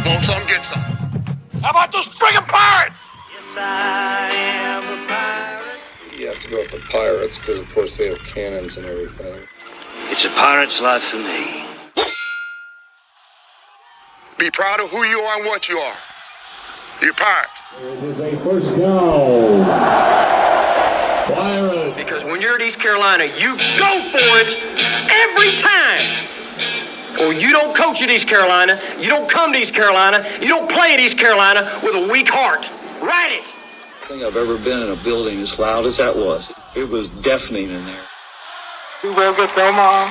Want some, get some. How about those friggin' Pirates? Yes, I am a pirate. You have to go with the Pirates because, of course, they have cannons and everything. It's a pirate's life for me. Be proud of who you are and what you are. You're a pirate. It is a first down. Pirates. Because when you're at East Carolina, you go for it every time. Or you don't coach at East Carolina, you don't come to East Carolina, you don't play at East Carolina with a weak heart. Write it. I think I've ever been in a building as loud as that was. It was deafening in there. We will get them on.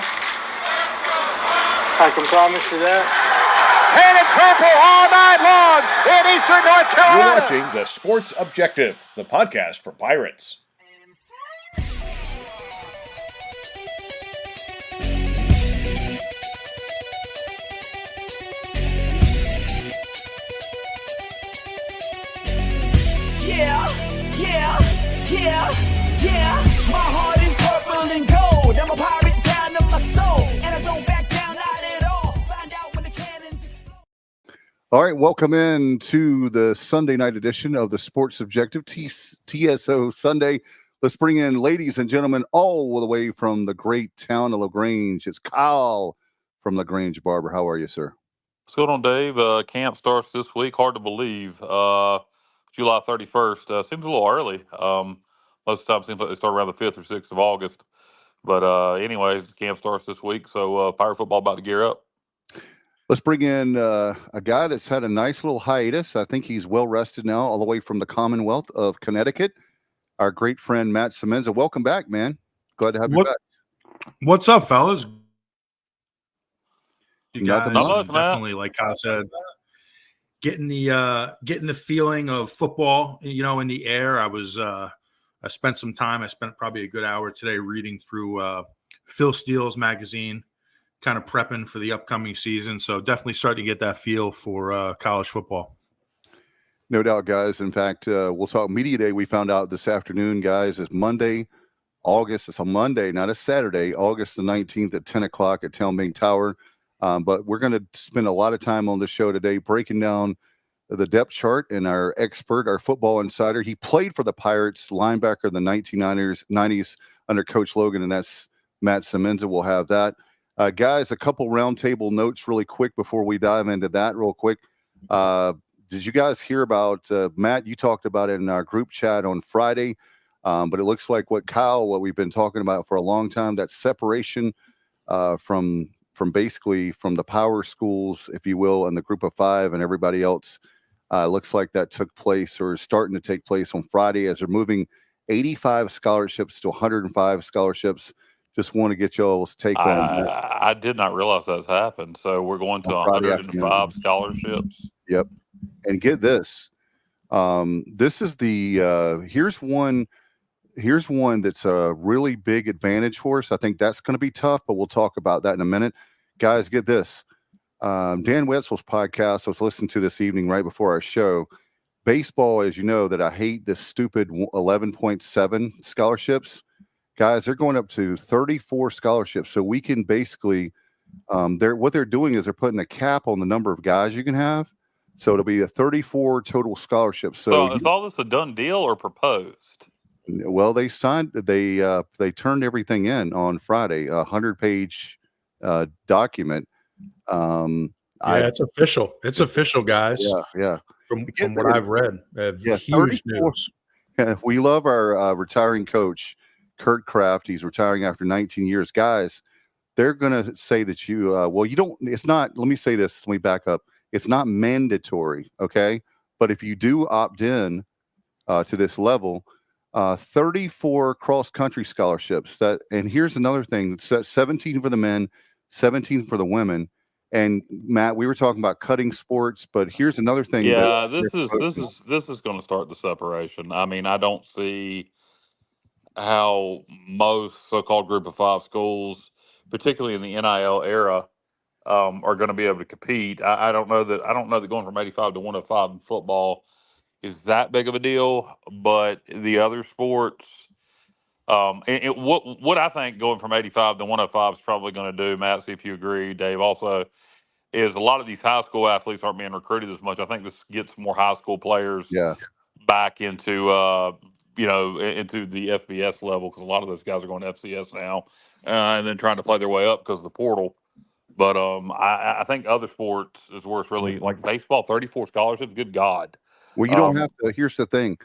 I can promise you that. Painted purple all night long in Eastern North Carolina. You're watching The Sports Objective, the podcast for Pirates. Yeah. My heart is purple and gold. I'm a pirate down to my soul. And I don't back down, not at all. Find out when the cannons explode. All right, welcome in to the Sunday night edition of the Sports Objective, TSO Sunday. Let's bring in, ladies and gentlemen, all the way from the great town of LaGrange. It's Kyle from LaGrange Barber. How are you, sir? What's going on, Dave? Camp starts this week. Hard to believe. July 31st. Seems a little early. Most of the time it seems like they start around the 5th or 6th of August. But anyways, camp starts this week, so Pirate football about to gear up. Let's bring in a guy that's had a nice little hiatus. I think he's well rested now, all the way from the Commonwealth of Connecticut. Our great friend, Matt Semenza. Welcome back, man. Glad to have you back. What's up, fellas? You guys Nothing definitely, like Kyle said, getting the feeling of football, in the air. I spent some time. I spent probably a good hour today reading through Phil Steele's magazine, kind of prepping for the upcoming season. So definitely starting to get that feel for college football. No doubt, guys. In fact, we'll talk media day. We found out this afternoon, guys, is Monday, August. It's a Monday, not a Saturday, August the 19th at 10 o'clock at Talmadge Tower. But we're going to spend a lot of time on the show today breaking down the depth chart, and our expert, our football insider, he played for the Pirates, linebacker in the 1990s under Coach Logan, and that's Matt Semenza. We'll have that. Guys, a couple roundtable notes really quick before we dive into that real quick. Did you guys hear about, Matt, you talked about it in our group chat on Friday, but it looks like what we've been talking about for a long time, that separation from basically from the power schools, if you will, and the group of five and everybody else. Looks like that took place or is starting to take place on Friday as they're moving 85 scholarships to 105 scholarships. Just want to get y'all's take on that. I did not realize that's happened. So we're going to 105 scholarships. Yep. And get this. This is the here's one that's a really big advantage for us. I think that's going to be tough, but we'll talk about that in a minute. Guys, get this. Dan Wetzel's podcast I was listening to this evening right before our show. Baseball, as you know, that I hate this stupid 11.7 scholarships. Guys, they're going up to 34 scholarships. So we can basically, what they're doing is they're putting a cap on the number of guys you can have. So it'll be a 34 total scholarships. So is all this a done deal or proposed? Well, they turned everything in on Friday, a 100-page document. It's official. It's official, guys. Yeah. From what I've read, huge news. Yeah, we love our retiring coach, Kurt Kraft. He's retiring after 19 years. Guys, they're going to say that you don't. It's not. Let me say this. Let me back up. It's not mandatory, okay? But if you do opt in to this level, 34 cross-country scholarships. And here's another thing: 17 for the men, 17 for the women. And Matt, we were talking about cutting sports, but here's another thing. Yeah, this is going to start the separation. I mean, I don't see how most so-called group of five schools, particularly in the NIL era, are going to be able to compete. I don't know that going from 85 to 105 in football is that big of a deal, but the other sports, what I think going from 85 to 105 is probably going to do, Matt, see if you agree, Dave, also, is a lot of these high school athletes aren't being recruited as much. I think this gets more high school players Yeah. back into into the FBS level, because a lot of those guys are going to FCS now, and then trying to play their way up because of the portal. But I think other sports is where it's really like baseball, 34 scholarships. Good God. Well, you don't have to. Here's the thing.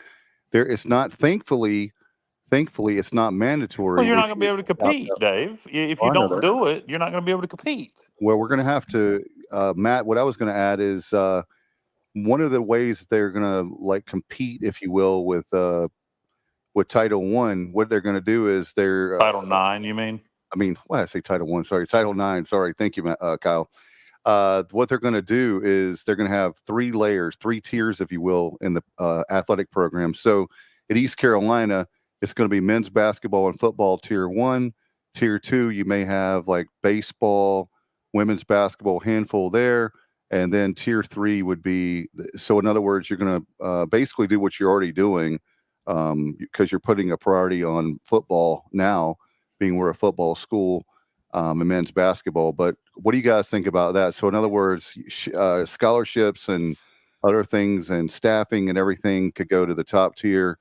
It's not, thankfully, it's not mandatory. Well, you're not going to be able to compete, Dave. If you don't do it, you're not going to be able to compete. Well, we're going to have to, Matt. What I was going to add is one of the ways they're going to like compete, if you will, with Title I. What they're going to do is they're Title IX. You mean? I mean, why did I say Title I? Sorry, Title IX. Sorry, thank you, Kyle. What they're going to do is they're going to have 3 layers, 3 tiers, if you will, in the athletic program. So at East Carolina, it's going to be men's basketball and football tier 1. Tier 2, you may have like baseball, women's basketball, handful there. And then tier 3 would be, so in other words, you're going to basically do what you're already doing, because you're putting a priority on football now, being we're a football school, and men's basketball. But what do you guys think about that? So in other words, scholarships and other things and staffing and everything could go to the top tier,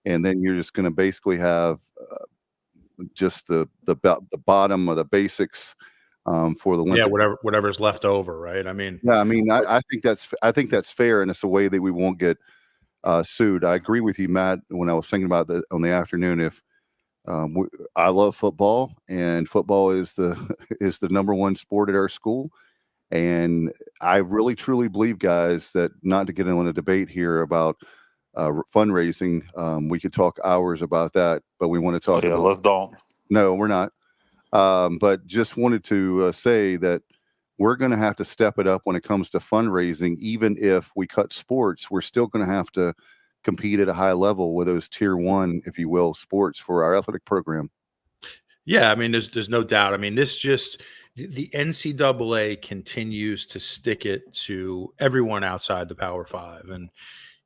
and then you're just going to basically have just the bottom of the basics for the Olympic. Yeah, whatever's left over, right? I mean, yeah, I mean, I think that's fair, and it's a way that we won't get sued. I agree with you, Matt. When I was thinking about that on the afternoon, if I love football, and football is the number one sport at our school, and I really truly believe, guys, that not to get into a debate here about fundraising, we could talk hours about that, but we want to talk. Yeah, let's don't. No, we're not. But just wanted to say that we're going to have to step it up when it comes to fundraising. Even if we cut sports, we're still going to have to compete at a high level with those tier 1, if you will, sports for our athletic program. Yeah, I mean, there's no doubt. I mean, this just the NCAA continues to stick it to everyone outside the Power 5, and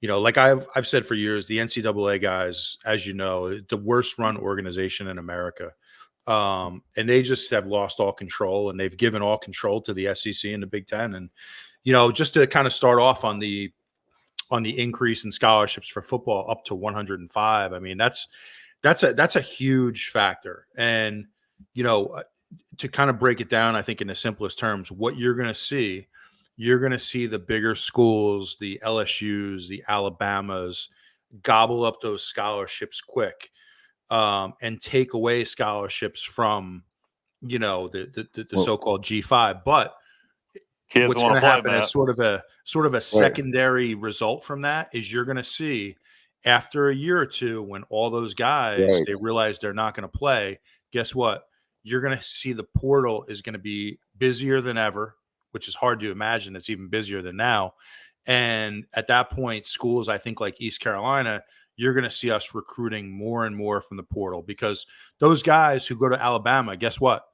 like I've said for years, the NCAA guys, as you know, the worst run organization in America. And they just have lost all control, and they've given all control to the SEC and the Big Ten. And, just to kind of start off on the increase in scholarships for football up to 105. I mean, that's a huge factor. And, to kind of break it down, I think in the simplest terms, what you're going to see the bigger schools, the LSUs, the Alabamas, gobble up those scholarships quick. And take away scholarships from, the so-called G5. But kids what's going to happen is sort of a secondary result from that is you're going to see after a year or two, when all those guys, they realize they're not going to play, guess what? You're going to see the portal is going to be busier than ever, which is hard to imagine. It's even busier than now. And at that point, schools, I think like East Carolina, you're going to see us recruiting more and more from the portal, because those guys who go to Alabama, guess what?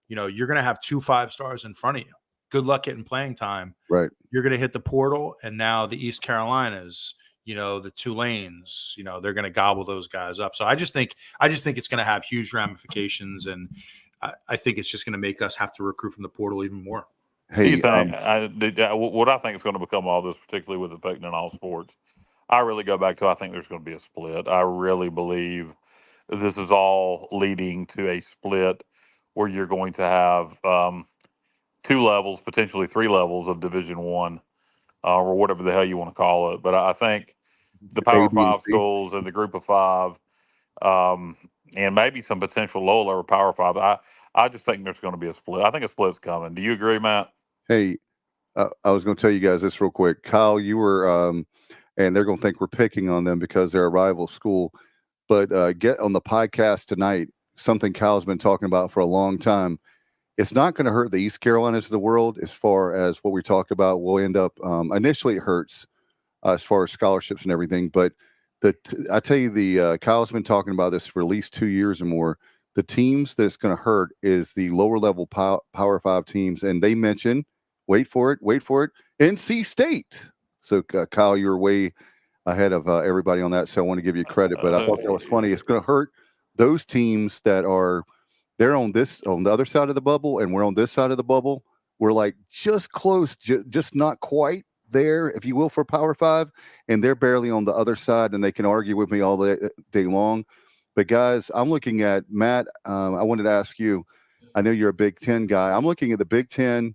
You're going to have 2 5-stars in front of you. Good luck getting playing time. Right. You're going to hit the portal, and now the East Carolinas, the Tulanes, they're going to gobble those guys up. So I just think it's going to have huge ramifications, and I think it's just going to make us have to recruit from the portal even more. Hey, what I think is going to become all this, particularly with affecting in all sports, I really go back to, I think there's going to be a split. I really believe this is all leading to a split where you're going to have 2 levels, potentially 3 levels of Division I, or whatever the hell you want to call it. But I think the Power 5 schools and the Group of 5, and maybe some potential lower level Power 5. I just think there's going to be a split. I think a split's coming. Do you agree, Matt? Hey, I was going to tell you guys this real quick. Kyle, you were, and they're going to think we're picking on them because they're a rival school. But get on the podcast tonight, something Kyle's been talking about for a long time. It's not going to hurt the East Carolinas of the world as far as what we talked about. We'll end up, initially it hurts as far as scholarships and everything. But I tell you, Kyle's been talking about this for at least 2 years or more. The teams that it's going to hurt is the lower level Power 5 teams. And they mentioned, wait for it, NC State. So Kyle, you were way ahead of everybody on that. So I want to give you credit, but I thought that was funny. It's going to hurt those teams that are, they're on the other side of the bubble, and we're on this side of the bubble. we're like just close, just not quite there, if you will, for Power 5, and they're barely on the other side, and they can argue with me all day long. But guys, I'm looking at Matt. I wanted to ask you. I know you're a Big Ten guy. I'm looking at the Big Ten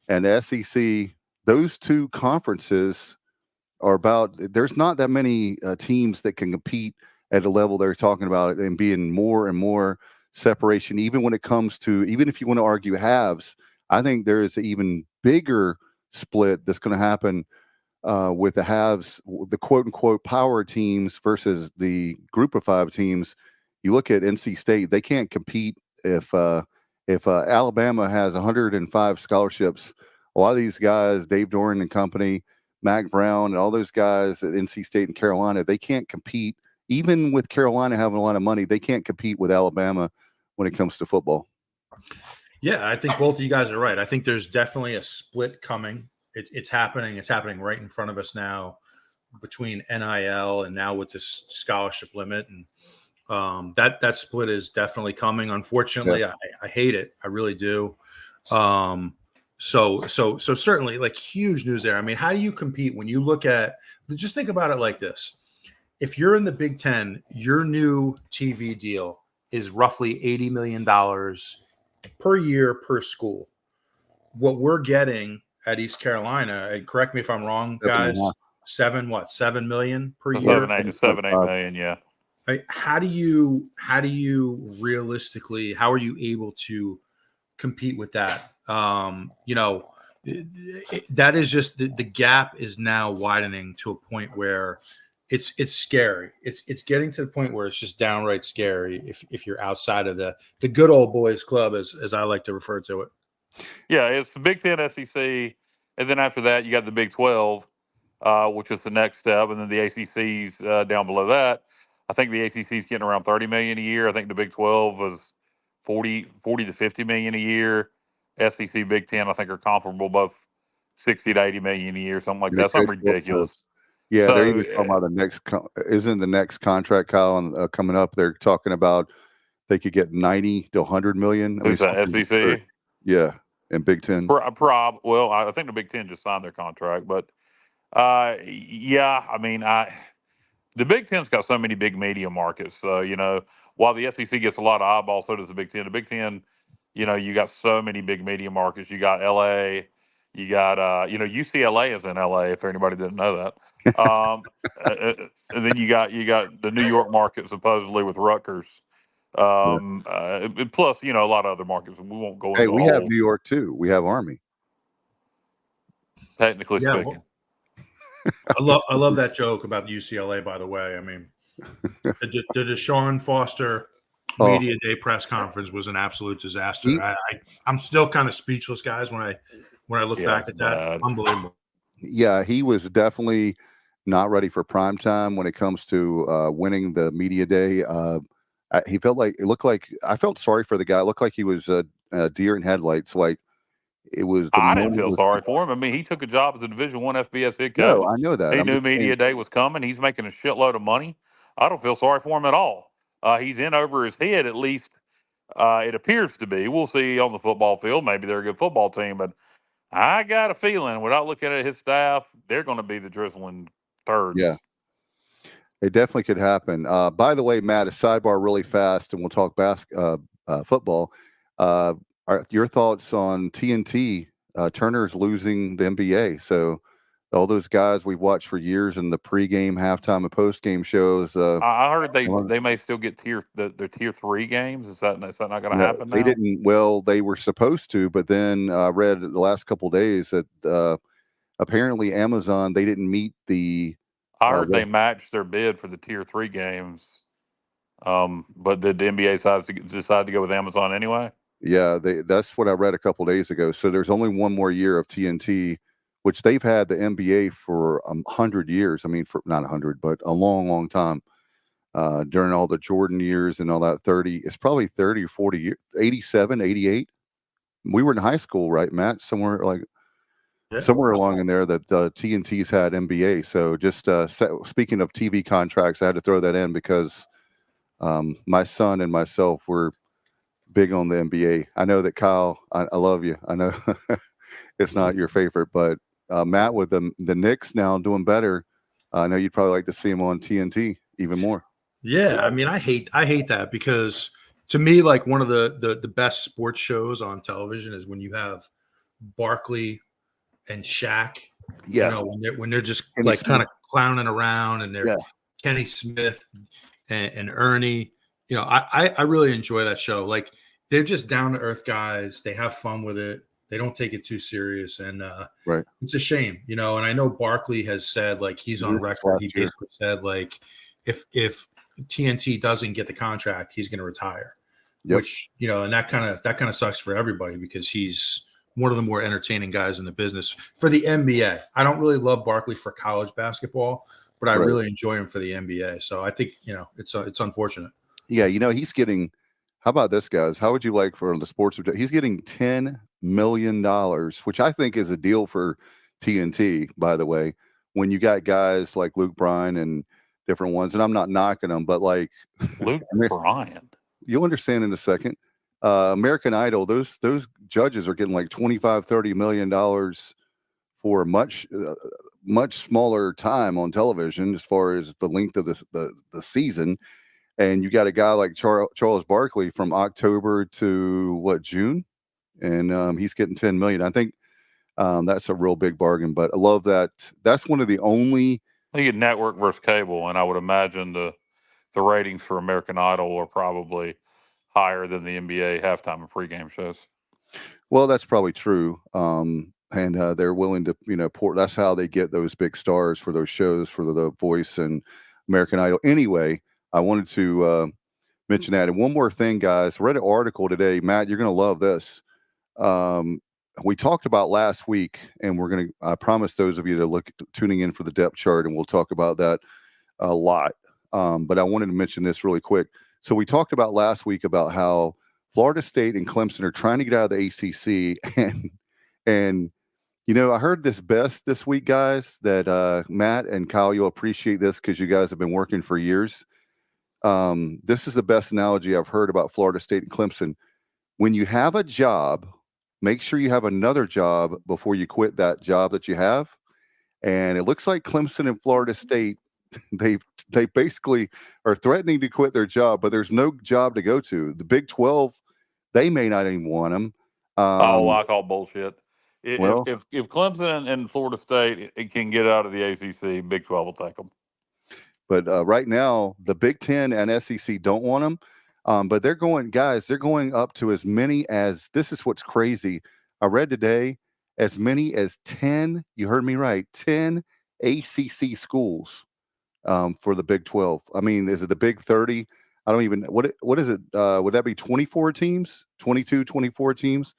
and the SEC. Those two conferences are about. There's not that many teams that can compete at the level they're talking about, and being more and more separation. Even when it comes to, even if you want to argue halves, I think there is an even bigger split that's going to happen with the halves, the quote unquote power teams versus the group of 5 teams. You look at NC State; they can't compete if Alabama has 105 scholarships. A lot of these guys, Dave Doran and company, Mac Brown, and all those guys at NC State and Carolina, they can't compete. Even with Carolina having a lot of money, they can't compete with Alabama when it comes to football. Yeah, I think both of you guys are right. I think there's definitely a split coming. It's happening. It's happening right in front of us now between NIL and now with this scholarship limit. And that split is definitely coming. Unfortunately, yeah. I hate it. I really do. So certainly, like, huge news there. I mean, how do you compete when you look at, just think about it like this. If you're in the Big Ten, your new TV deal is roughly $80 million per year per school. What we're getting at East Carolina, and correct me if I'm wrong, guys, $7 million per year? 7, 8 million, yeah. Right? How do you realistically, how are you able to compete with that? That is just the gap is now widening to a point where it's scary. It's getting to the point where it's just downright scary if you're outside of the good old boys club, as I like to refer to it. Yeah, it's the Big Ten, SEC, and then after that you got the Big 12, which is the next step, and then the ACC's down below that. I think the ACC's getting around $30 million a year. I think the Big 12 was 40 to 50 million a year. SEC, Big Ten, I think are comparable, both 60 to 80 million a year, something like that. Something ridiculous. Yeah, so, they're even talking about the next. Isn't the next contract, Kyle, coming up? They're talking about they could get 90 to 100 million. Who's that? SEC? Yeah, and Big Ten. Well, I think the Big Ten just signed their contract, but yeah, I mean, the Big Ten's got so many big media markets. While the SEC gets a lot of eyeballs, so does the Big Ten. The Big Ten, you got so many big media markets. You got LA, you got UCLA is in LA. If anybody didn't know that. And then you got the New York market supposedly with Rutgers. Plus, a lot of other markets. We won't go into. Hey, we have New York too. We have Army. Technically speaking. I love that joke about UCLA, by the way. I mean, the Deshaun Foster media day press conference was an absolute disaster. I'm still kind of speechless, guys, when I look back at that. Unbelievable. Yeah, he was definitely not ready for prime time when it comes to winning the media day. He looked like I felt sorry for the guy. It looked like he was a deer in headlights. Like it was. I didn't feel sorry for him. I mean, he took a job as a Division I FBS head coach. No, I know that. He knew media day was coming. He's making a shitload of money. I don't feel sorry for him at all. He's in over his head, at least it appears to be. We'll see on the football field. Maybe they're a good football team, but I got a feeling without looking at his staff, they're going to be the drizzling thirds. Yeah. It definitely could happen. By the way, Matt, a sidebar really fast, and we'll talk football. Your thoughts on TNT? Turner's losing the NBA. So all those guys we've watched for years in the pregame, halftime, and postgame shows. I heard they may still get their tier 3 games. Is that not going to happen now? They didn't. Well, they were supposed to, but then I read the last couple of days that apparently Amazon, they didn't meet the. I heard they matched their bid for the tier 3 games, but did the NBA decide to go with Amazon anyway? Yeah, that's what I read a couple of days ago. So there's only one more year of TNT, which they've had the NBA for 100 years. I mean, for not 100, but a long, long time. During all the Jordan years and all that, it's probably 30 or 40 years, 87, 88. We were in high school, right, Matt? Somewhere along in there that TNT's had NBA. So just speaking of TV contracts, I had to throw that in because my son and myself were big on the NBA. I know that Kyle, I love you. I know it's not your favorite. But Matt, with the Knicks now doing better, I know you'd probably like to see him on TNT even more. Yeah, I mean, I hate that because to me, like one of the best sports shows on television is when you have Barkley and Shaq. Yeah, You know, when they're just Kenny like Smith. kind of clowning around, and they're Yeah. Kenny Smith and Ernie. You know, I really enjoy that show. Like they're just down to earth guys. They have fun with it. They don't take it too serious, and Right. it's a shame, you know. And I know Barkley has said, like, he's on record. He basically said, like, if TNT doesn't get the contract, he's going to retire. Yep. Which, you know, and that kind of sucks for everybody because he's one of the more entertaining guys in the business for the NBA. I don't really love Barkley for college basketball, but I really enjoy him for the NBA. So I think, you know, it's unfortunate. Yeah, you know, he's getting. How about this, guys? How would you like for the sports? He's getting $10 million, which I think is a deal for TNT. By the way, when you got guys like Luke Bryan and different ones, and I'm not knocking them, but like Luke Bryan, you'll understand in a second. American Idol, those judges are getting like $25-30 million for much smaller time on television as far as the length of the season. And you got a guy like Charles Barkley from October to June, and he's getting $10 million. I think that's a real big bargain. But I love that. That's one of the only. You get network versus cable, and I would imagine the ratings for American Idol are probably higher than the NBA halftime and pregame shows. Well, that's probably true. And they're willing to, you know, that's how they get those big stars for those shows for the Voice and American Idol. Anyway, I wanted to mention that. And one more thing, guys. I read an article today. Matt, you're going to love this. We talked about last week, and I promise those of you that tuning in for the depth chart, and we'll talk about that a lot. But I wanted to mention this really quick. So we talked about last week about how Florida State and Clemson are trying to get out of the ACC, and you know, I heard this best this week, guys, that Matt and Kyle, you'll appreciate this because you guys have been working for years. This is the best analogy I've heard about Florida State and Clemson. When you have a job, make sure you have another job before you quit that job that you have. And it looks like Clemson and Florida State, they basically are threatening to quit their job, but there's no job to go to. The Big 12, they may not even want them. I call bullshit. If Clemson and Florida State can get out of the ACC, Big 12 will take them. But right now, the Big 10 and SEC don't want them. But they're going up to as many as, this is what's crazy. I read today, as many as 10, you heard me right, 10 ACC schools for the Big 12. I mean, is it the Big 30? I don't even, what is it? Would that be 24 teams? 22, 24 teams?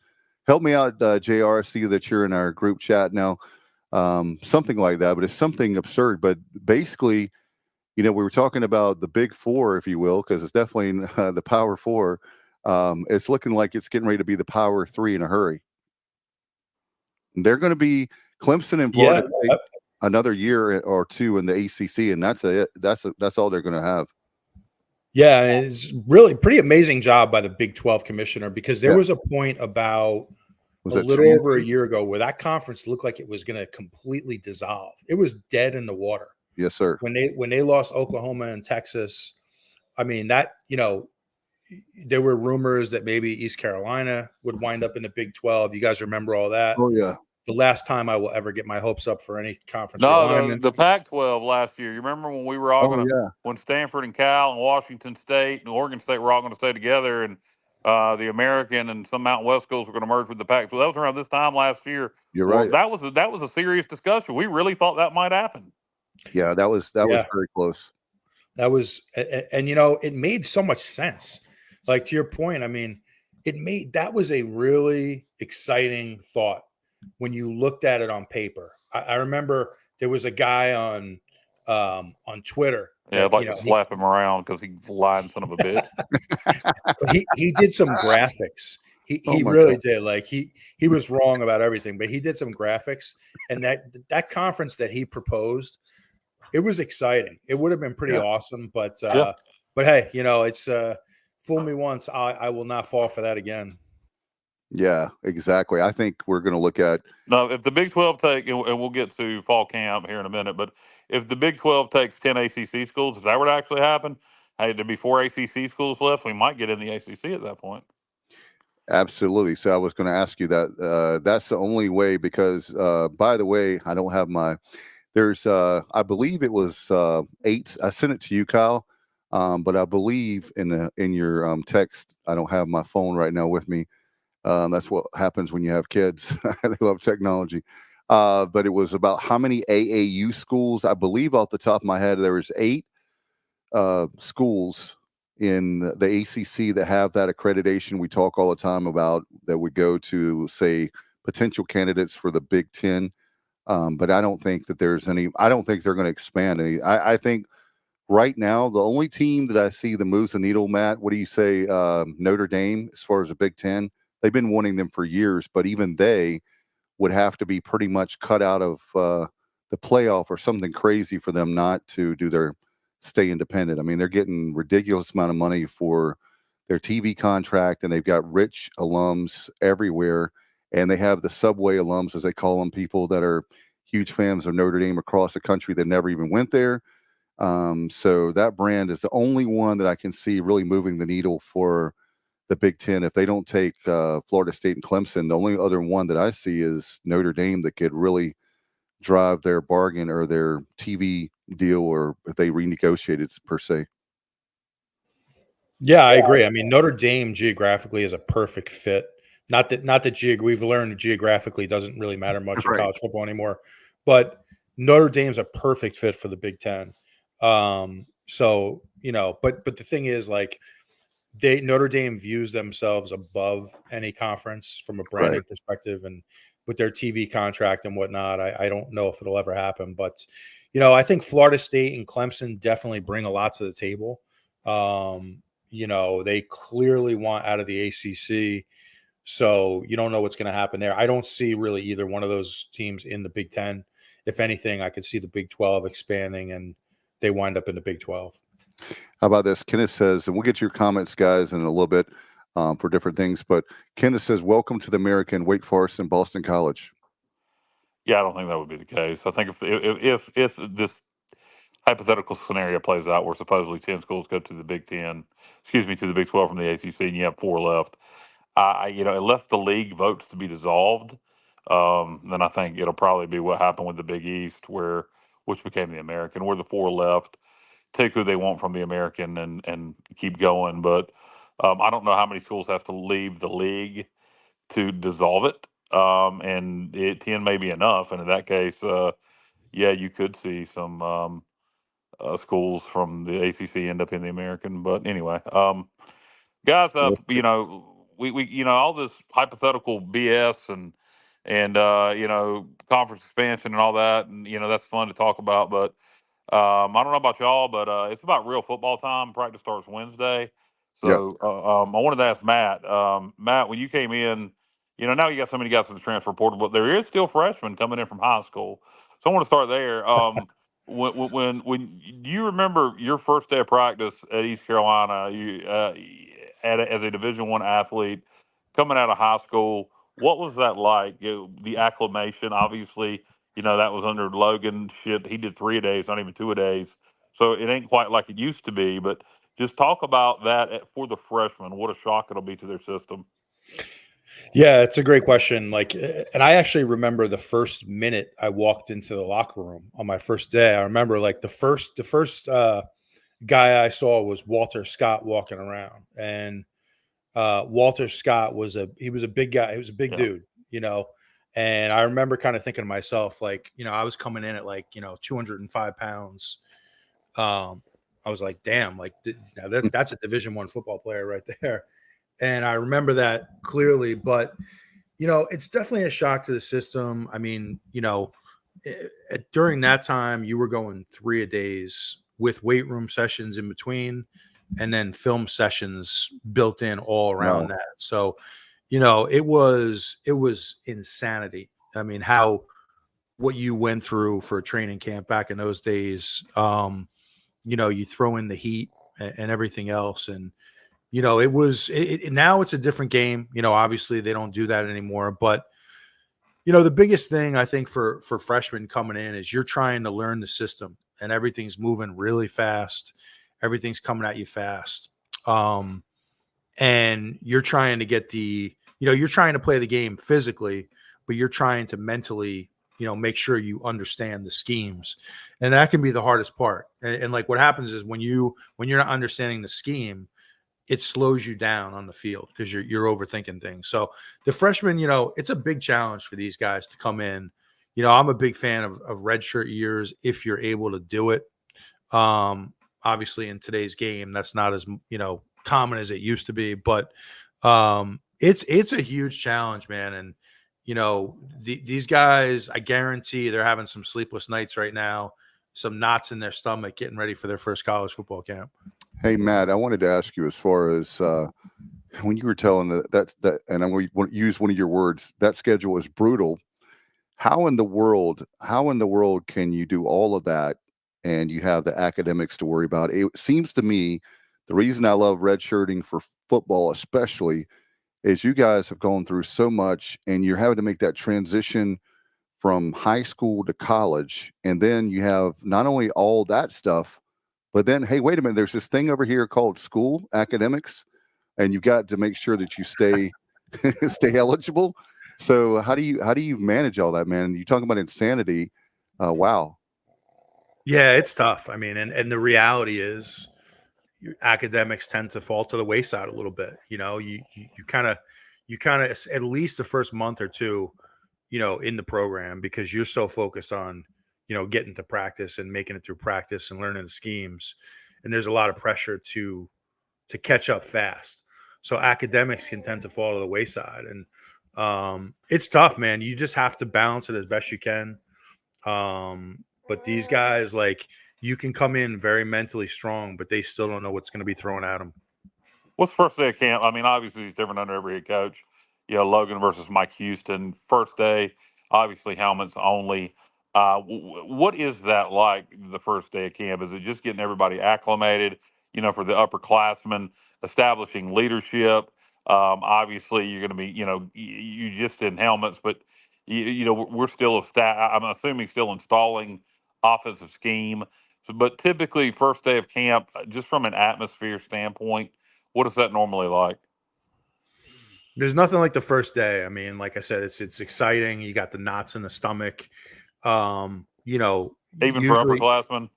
Help me out, JR. I see that you're in our group chat now. Something like that, but it's something absurd. But basically, you know, we were talking about the Big Four, if you will, because it's definitely the Power Four. It's looking like it's getting ready to be the Power Three in a hurry. And they're going to be Clemson and Florida State another year or two in the ACC, and that's it. That's all they're going to have. Yeah, it's really pretty amazing job by the Big 12 commissioner, because there was a point about a little over a year ago where that conference looked like it was going to completely dissolve. It was dead in the water. Yes, sir. When they lost Oklahoma and Texas, I mean, that, you know, there were rumors that maybe East Carolina would wind up in the Big 12. You guys remember all that? Oh, yeah. The last time I will ever get my hopes up for any conference. No, the Pac-12 last year. You remember when we were all when Stanford and Cal and Washington State and Oregon State were all going to stay together, and the American and some Mountain West schools were going to merge with the Pac-12. That was around this time last year. You're right. That was a serious discussion. We really thought that might happen. Yeah, that was very close. That was, and you know, it made so much sense. Like, to your point, I mean, that was a really exciting thought when you looked at it on paper. I remember there was a guy on Twitter. Yeah, I'd like to slap him around because he's lying son of a bitch. he did some graphics. He really did. Like, he was wrong about everything, but he did some graphics, and that conference that he proposed, it was exciting. It would have been pretty awesome, but hey, you know, it's fool me once, I will not fall for that again. Yeah, exactly. I think we're going to look at No, if the Big 12 and we'll get to fall camp here in a minute, but if the Big 12 takes 10 ACC schools, if that were to actually happen, hey, there'd be 4 ACC schools left. We might get in the ACC at that point. absolutely. So I was going to ask you that. That's the only way because, by the way, I don't have my. There's, I believe it was 8. I sent it to you, Kyle, but I believe in your text. I don't have my phone right now with me. That's what happens when you have kids. They love technology. But it was about how many AAU schools. I believe off the top of my head, there was 8 schools in the ACC that have that accreditation. We talk all the time about that would go to, say, potential candidates for the Big Ten. But I don't think that there's any. I don't think they're going to expand any. I think right now the only team that I see that moves the needle, Matt. What do you say, Notre Dame, as far as the Big Ten? They've been wanting them for years, but even they would have to be pretty much cut out of the playoff or something crazy for them not to do their stay independent. I mean, they're getting ridiculous amount of money for their TV contract, and they've got rich alums everywhere. And they have the subway alums, as they call them, people that are huge fans of Notre Dame across the country that never even went there. So that brand is the only one that I can see really moving the needle for the Big Ten. If they don't take Florida State and Clemson, the only other one that I see is Notre Dame that could really drive their bargain or their TV deal, or if they renegotiate it per se. Yeah, I agree. I mean, Notre Dame geographically is a perfect fit. Not that we've learned geographically doesn't really matter much in Right. college football anymore, but Notre Dame's a perfect fit for the Big Ten. So but the thing is, like, Notre Dame views themselves above any conference from a branding Right. perspective, and with their TV contract and whatnot, I don't know if it'll ever happen. But I think Florida State and Clemson definitely bring a lot to the table. They clearly want out of the ACC, so you don't know what's going to happen there. I don't see really either one of those teams in the Big Ten. If anything, I could see the Big 12 expanding, and they wind up in the Big 12. How about this? Kenneth says, and we'll get your comments, guys, in a little bit for different things. But Kenneth says, "Welcome to the American, Wake Forest and Boston College." Yeah, I don't think that would be the case. I think if this hypothetical scenario plays out where supposedly 10 schools go to the Big 10, excuse me, to the Big 12 from the ACC, and you have 4 left, unless the league votes to be dissolved, then I think it'll probably be what happened with the Big East, which became the American, where the 4 left take who they want from the American and keep going. But I don't know how many schools have to leave the league to dissolve it. And 10 may be enough. And in that case, yeah, you could see some schools from the ACC end up in the American. But anyway, guys, we all this hypothetical BS and conference expansion and all that, and that's fun to talk about. But I don't know about y'all, but it's about real football time. Practice starts Wednesday. Yeah. So I wanted to ask Matt. Matt, when you came in, now you got so many guys in the transfer portal, but there is still freshmen coming in from high school. So I want to start there. When you remember your first day of practice at East Carolina, as a Division I athlete coming out of high school, what was that like? The acclimation, obviously. That was under Logan. Shit, he did 3 a days, not even 2 a days. So it ain't quite like it used to be. But just talk about that for the freshmen. What a shock it'll be to their system. Yeah, it's a great question. And I actually remember the first minute I walked into the locker room on my first day. I remember the first guy I saw was Walter Scott walking around, and Walter Scott was a big guy. He was a big dude, And I remember kind of thinking to myself, I was coming in at 205 pounds. I was like, damn, that's a Division I football player right there. And I remember that clearly, but it's definitely a shock to the system. I mean, during that time, you were going 3 a days with weight room sessions in between, and then film sessions built in all around that. So, it was insanity. I mean, what you went through for a training camp back in those days, you throw in the heat and everything else. And, now it's a different game. Obviously they don't do that anymore, but the biggest thing I think for freshmen coming in is you're trying to learn the system, and everything's moving really fast. Everything's coming at you fast. And you're trying to get you're trying to play the game physically, but you're trying to mentally, make sure you understand the schemes. And that can be the hardest part. And like what happens is when you're not understanding the scheme, it slows you down on the field because you're overthinking things. So the freshmen, it's a big challenge for these guys to come in. I'm a big fan of redshirt years if you're able to do it. Obviously in today's game, that's not as, common as it used to be, but it's a huge challenge, man. And, these guys, I guarantee they're having some sleepless nights right now, some knots in their stomach, getting ready for their first college football camp. Hey, Matt, I wanted to ask you as far as when you were telling that, and I'm going to use one of your words, that schedule is brutal. How in the world can you do all of that and you have the academics to worry about? It seems to me the reason I love redshirting for football, especially, is you guys have gone through so much and you're having to make that transition from high school to college. And then you have not only all that stuff, but then, hey, wait a minute, there's this thing over here called school academics, and you've got to make sure that you stay eligible. So how do you manage all that, man? You talking about insanity. Wow. Yeah, it's tough. I mean, and the reality is academics tend to fall to the wayside a little bit. You kind of at least the first month or two, in the program, because you're so focused on, getting to practice and making it through practice and learning the schemes. And there's a lot of pressure to catch up fast. So academics can tend to fall to the wayside. And it's tough, man. You just have to balance it as best you can. But these guys, like, you can come in very mentally strong, but they still don't know what's going to be thrown at them. What's first day of camp? I mean, obviously it's different under every head coach. Logan versus Mike Houston. First day, obviously helmets only. What is that like the first day of camp? Is it just getting everybody acclimated, for the upperclassmen, establishing leadership? Obviously you're going to be, you just in helmets, but we're still I'm assuming still installing offensive scheme. But typically first day of camp, just from an atmosphere standpoint, what is that normally like? There's nothing like the first day. I mean, like I said, it's exciting. You got the knots in the stomach. Even usually, for upperclassmen.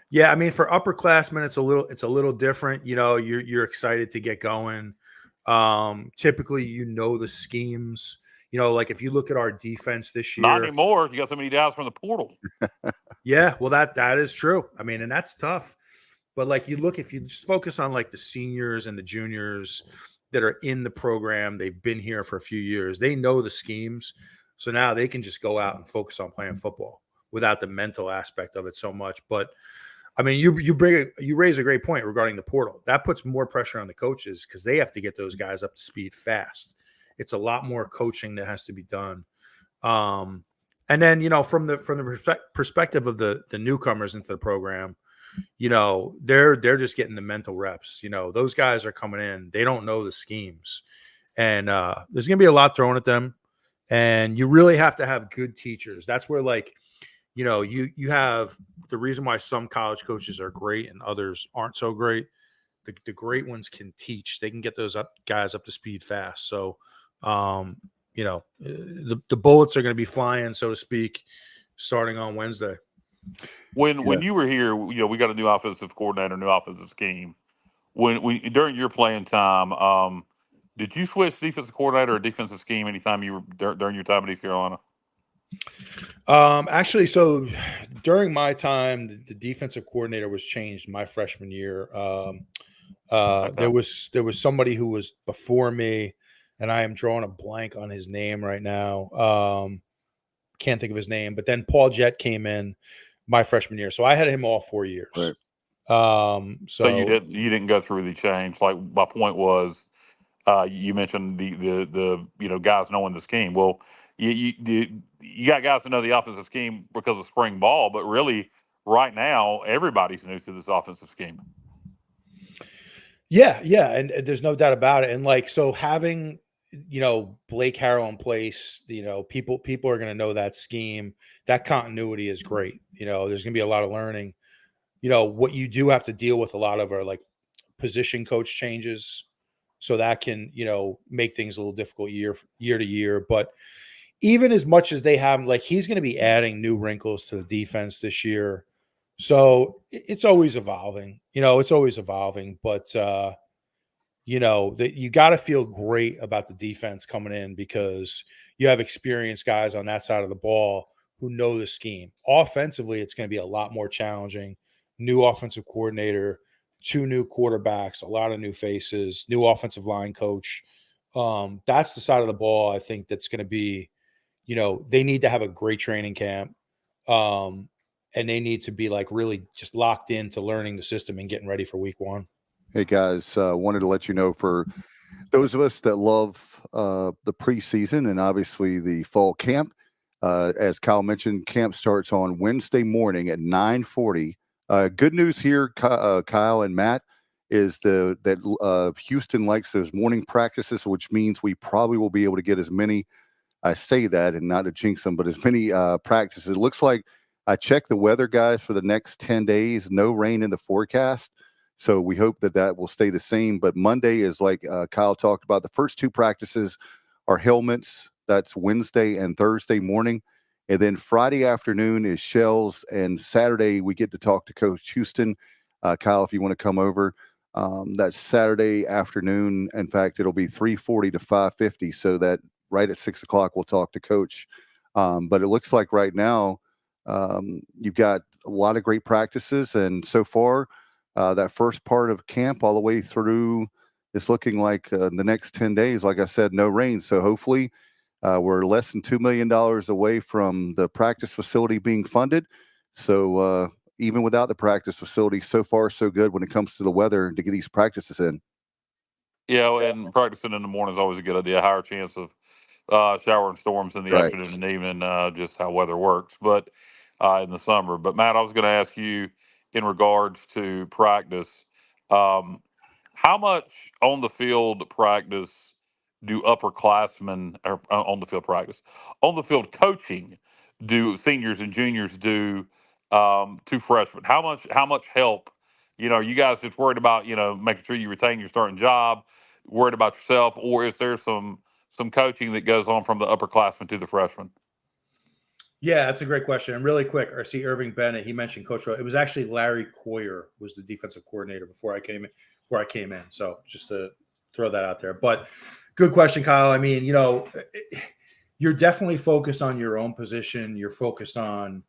Yeah, I mean, for upperclassmen, it's a little different. You're excited to get going. Typically, the schemes. Like if you look at our defense this year, not anymore. You got so many guys from the portal. Yeah, well, that is true. I mean, and that's tough. But like if you just focus on like the seniors and the juniors that are in the program, they've been here for a few years, they know the schemes. So now they can just go out and focus on playing football without the mental aspect of it so much. But I mean, you raise a great point regarding the portal. That puts more pressure on the coaches because they have to get those guys up to speed fast. It's a lot more coaching that has to be done. And then, from the perspective of the newcomers into the program, they're just getting the mental reps. Those guys are coming in, they don't know the schemes, and there's going to be a lot thrown at them, and you really have to have good teachers. That's where, like, you have the reason why some college coaches are great and others aren't so great. The great ones can teach. They can get those guys up to speed fast. So, the bullets are going to be flying, so to speak, starting on Wednesday. When you were here, we got a new offensive coordinator, new offensive scheme. When during your playing time, did you switch defensive coordinator or defensive scheme anytime you were during your time at East Carolina? Actually, so during my time, the defensive coordinator was changed my freshman year. Okay. There was somebody who was before me, and I am drawing a blank on his name right now. Can't think of his name, but then Paul Jett came in my freshman year, so I had him all 4 years. Right. So you didn't go through the change. Like my point was, you mentioned the guys knowing the scheme. Well, you got guys that know the offensive scheme because of spring ball, but really right now everybody's new to this offensive scheme. Yeah, and there's no doubt about it. And like, so having, Blake Harrell in place, people are going to know that scheme. That continuity is great. There's going to be a lot of learning. What you do have to deal with a lot of are like position coach changes. So that can, make things a little difficult year to year. But even as much as they have, like, he's going to be adding new wrinkles to the defense this year. So it's always evolving, but that you got to feel great about the defense coming in because you have experienced guys on that side of the ball who know the scheme. Offensively, it's going to be a lot more challenging. New offensive coordinator, 2 new quarterbacks, a lot of new faces, new offensive line coach. That's the side of the ball I think that's going to be, they need to have a great training camp. And they need to be like really just locked into learning the system and getting ready for week 1. Hey guys, wanted to let you know, for those of us that love the preseason and obviously the fall camp, as Kyle mentioned, camp starts on Wednesday morning at 9:40. Good news here, Kyle and Matt, is that Houston likes those morning practices, which means we probably will be able to get as many. I say that and not to jinx them, but as many practices. It looks like I checked the weather, guys, for the next 10 days. No rain in the forecast. So we hope that will stay the same. But Monday is like Kyle talked about. The first 2 practices are helmets. That's Wednesday and Thursday morning. And then Friday afternoon is shells. And Saturday we get to talk to Coach Houston. Kyle, if you want to come over, that's Saturday afternoon. In fact, it'll be 3:40 to 5:50. So that right at 6 o'clock, we'll talk to Coach. But it looks like right now you've got a lot of great practices. And so far, that first part of camp all the way through, it's looking like the next 10 days, like I said, no rain. So hopefully we're less than $2 million away from the practice facility being funded. So even without the practice facility, so far so good when it comes to the weather to get these practices in. Yeah, and practicing in the morning is always a good idea. Higher chance of shower and storms in the Right. afternoon and evening, just how weather works. But in the summer. But Matt, I was going to ask you in regards to practice, how much on the field practice do upperclassmen, or on the field practice, on the field coaching, do seniors and juniors do to freshmen? How much help? Are you guys just worried about making sure you retain your starting job, worried about yourself, or is there some coaching that goes on from the upperclassmen to the freshmen? Yeah, that's a great question. And really quick, I see Irving Bennett. He mentioned Coach Rowe. It was actually Larry Coyer was the defensive coordinator before I came in. So just to throw that out there. But good question, Kyle. I mean, you're definitely focused on your own position. You're focused on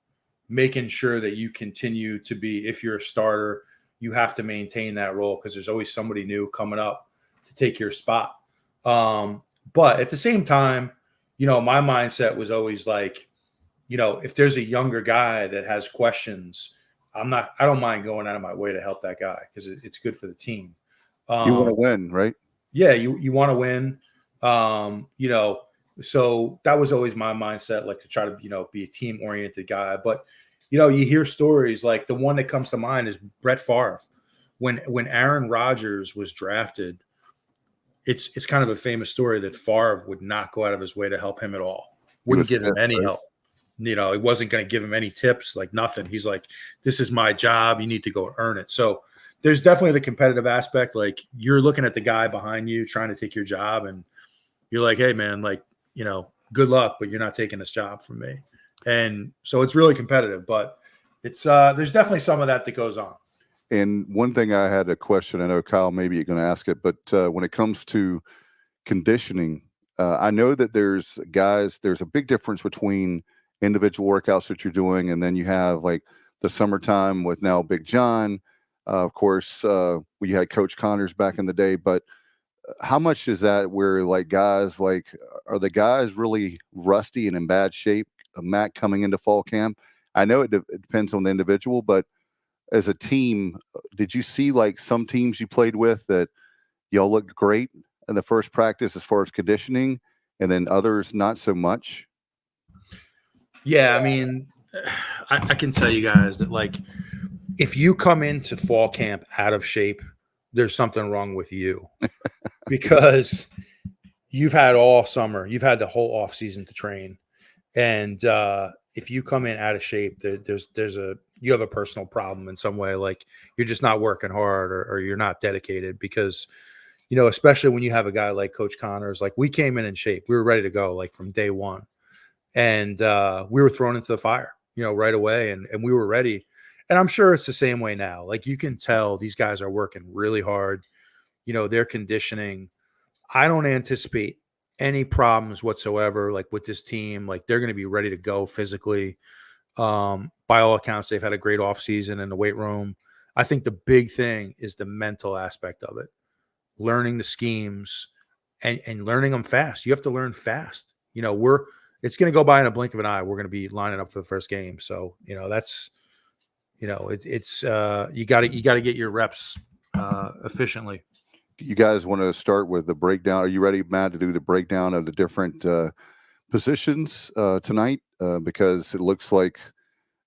making sure that you continue to be, if you're a starter, you have to maintain that role because there's always somebody new coming up to take your spot. But at the same time, my mindset was always like, if there's a younger guy that has questions, I don't mind going out of my way to help that guy because it's good for the team. You want to win, right? Yeah, you want to win. So that was always my mindset, like to try to, be a team oriented guy. But, you hear stories like the one that comes to mind is Brett Favre. When Aaron Rodgers was drafted, it's kind of a famous story that Favre would not go out of his way to help him at all. Wouldn't give him any help. He wasn't going to give him any tips, like nothing. He's like, this is my job. You need to go earn it. So there's definitely the competitive aspect. Like you're looking at the guy behind you trying to take your job and you're like, hey man, like, good luck, but you're not taking this job from me. And so it's really competitive, but it's there's definitely some of that goes on. And one thing I had a question, I know Kyle, maybe you're going to ask it, but when it comes to conditioning, I know that there's a big difference between individual workouts that you're doing, and then you have like the summertime with now Big John. Of course, we had Coach Connors back in the day, but how much is that where like guys, like, are the guys really rusty and in bad shape, Matt, coming into fall camp? I know it depends on the individual, but as a team, did you see like some teams you played with that y'all looked great in the first practice as far as conditioning, and then others not so much? Yeah, I mean, I can tell you guys that like if you come into fall camp out of shape, there's something wrong with you because you've had all summer, you've had the whole off season to train. And if you come in out of shape, you have a personal problem in some way. Like you're just not working hard or you're not dedicated because, especially when you have a guy like Coach Connors, like we came in shape, we were ready to go like from day one. And we were thrown into the fire, right away. And we were ready. And I'm sure it's the same way now. Like you can tell these guys are working really hard. Their conditioning. I don't anticipate any problems whatsoever, like with this team. Like they're going to be ready to go physically. By all accounts, they've had a great offseason in the weight room. I think the big thing is the mental aspect of it, learning the schemes and learning them fast. You have to learn fast. It's going to go by in a blink of an eye. We're going to be lining up for the first game. So, that's, it's you got to get your reps efficiently. You guys want to start with the breakdown? Are you ready, Matt, to do the breakdown of the different positions tonight? Because it looks like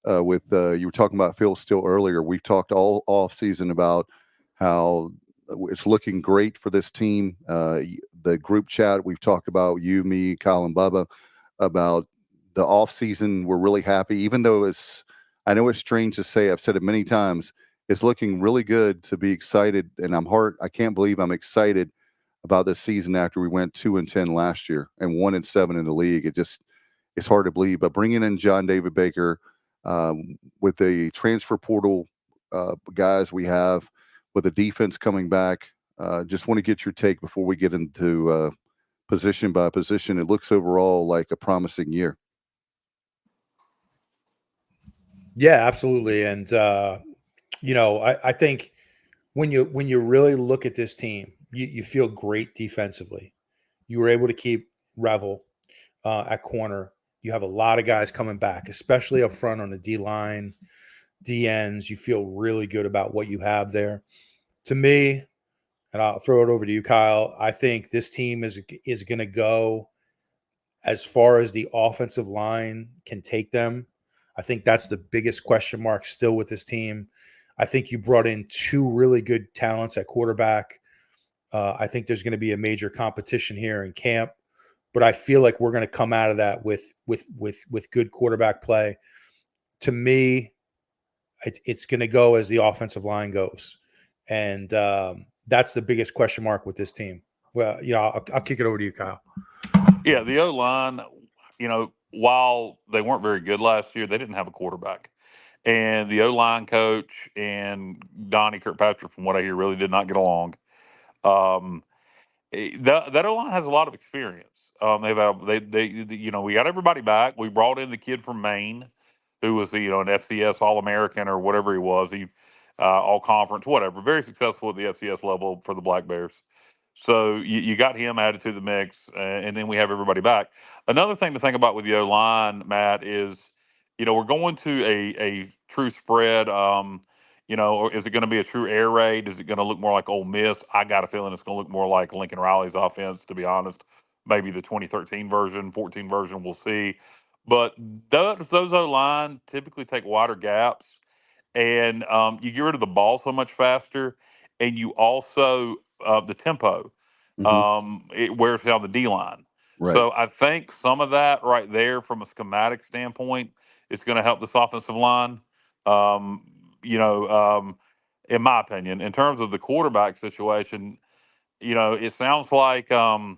with you were talking about Phil Steele earlier, we've talked all off season about how it's looking great for this team. The group chat, we've talked about you, me, Kyle, and Bubba about the off season. We're really happy, even though I know it's strange to say, I've said it many times, it's looking really good to be excited. And I can't believe I'm excited about this season after we went 2-10 last year and 1-7 in the league. It's hard to believe, but bringing in John David Baker with the transfer portal guys we have, with the defense coming back, just want to get your take before we get into position by position. It looks overall like a promising year. Yeah, absolutely. And, I think when you really look at this team, you feel great defensively. You were able to keep Revel at corner. You have a lot of guys coming back, especially up front on the D line, D ends. You feel really good about what you have there. To me, and I'll throw it over to you, Kyle, I think this team is going to go as far as the offensive line can take them. I think that's the biggest question mark still with this team. I think you brought in two really good talents at quarterback. I think there's going to be a major competition here in camp, but I feel like we're going to come out of that with good quarterback play. To me, it's going to go as the offensive line goes, and that's the biggest question mark with this team. Well, I'll kick it over to you, Kyle. Yeah, the O-line, while they weren't very good last year, they didn't have a quarterback. And the O-line coach and Donnie Kirkpatrick, from what I hear, really did not get along. That O-line has a lot of experience. We got everybody back. We brought in the kid from Maine, who was an FCS All-American or whatever he was. He All Conference, whatever. Very successful at the FCS level for the Black Bears. So you got him added to the mix, and then we have everybody back. Another thing to think about with the O-line, Matt, is we're going to a true spread. Or is it going to be a true air raid? Is it going to look more like Ole Miss? I got a feeling it's going to look more like Lincoln Riley's offense, to be honest. Maybe the 2013 version, 14 version, we'll see. But those O-line typically take wider gaps, and you get rid of the ball so much faster, and you also the tempo. It wears down the D line. Right. So I think some of that right there, from a schematic standpoint, is going to help this offensive line. In my opinion, in terms of the quarterback situation, it sounds like Coach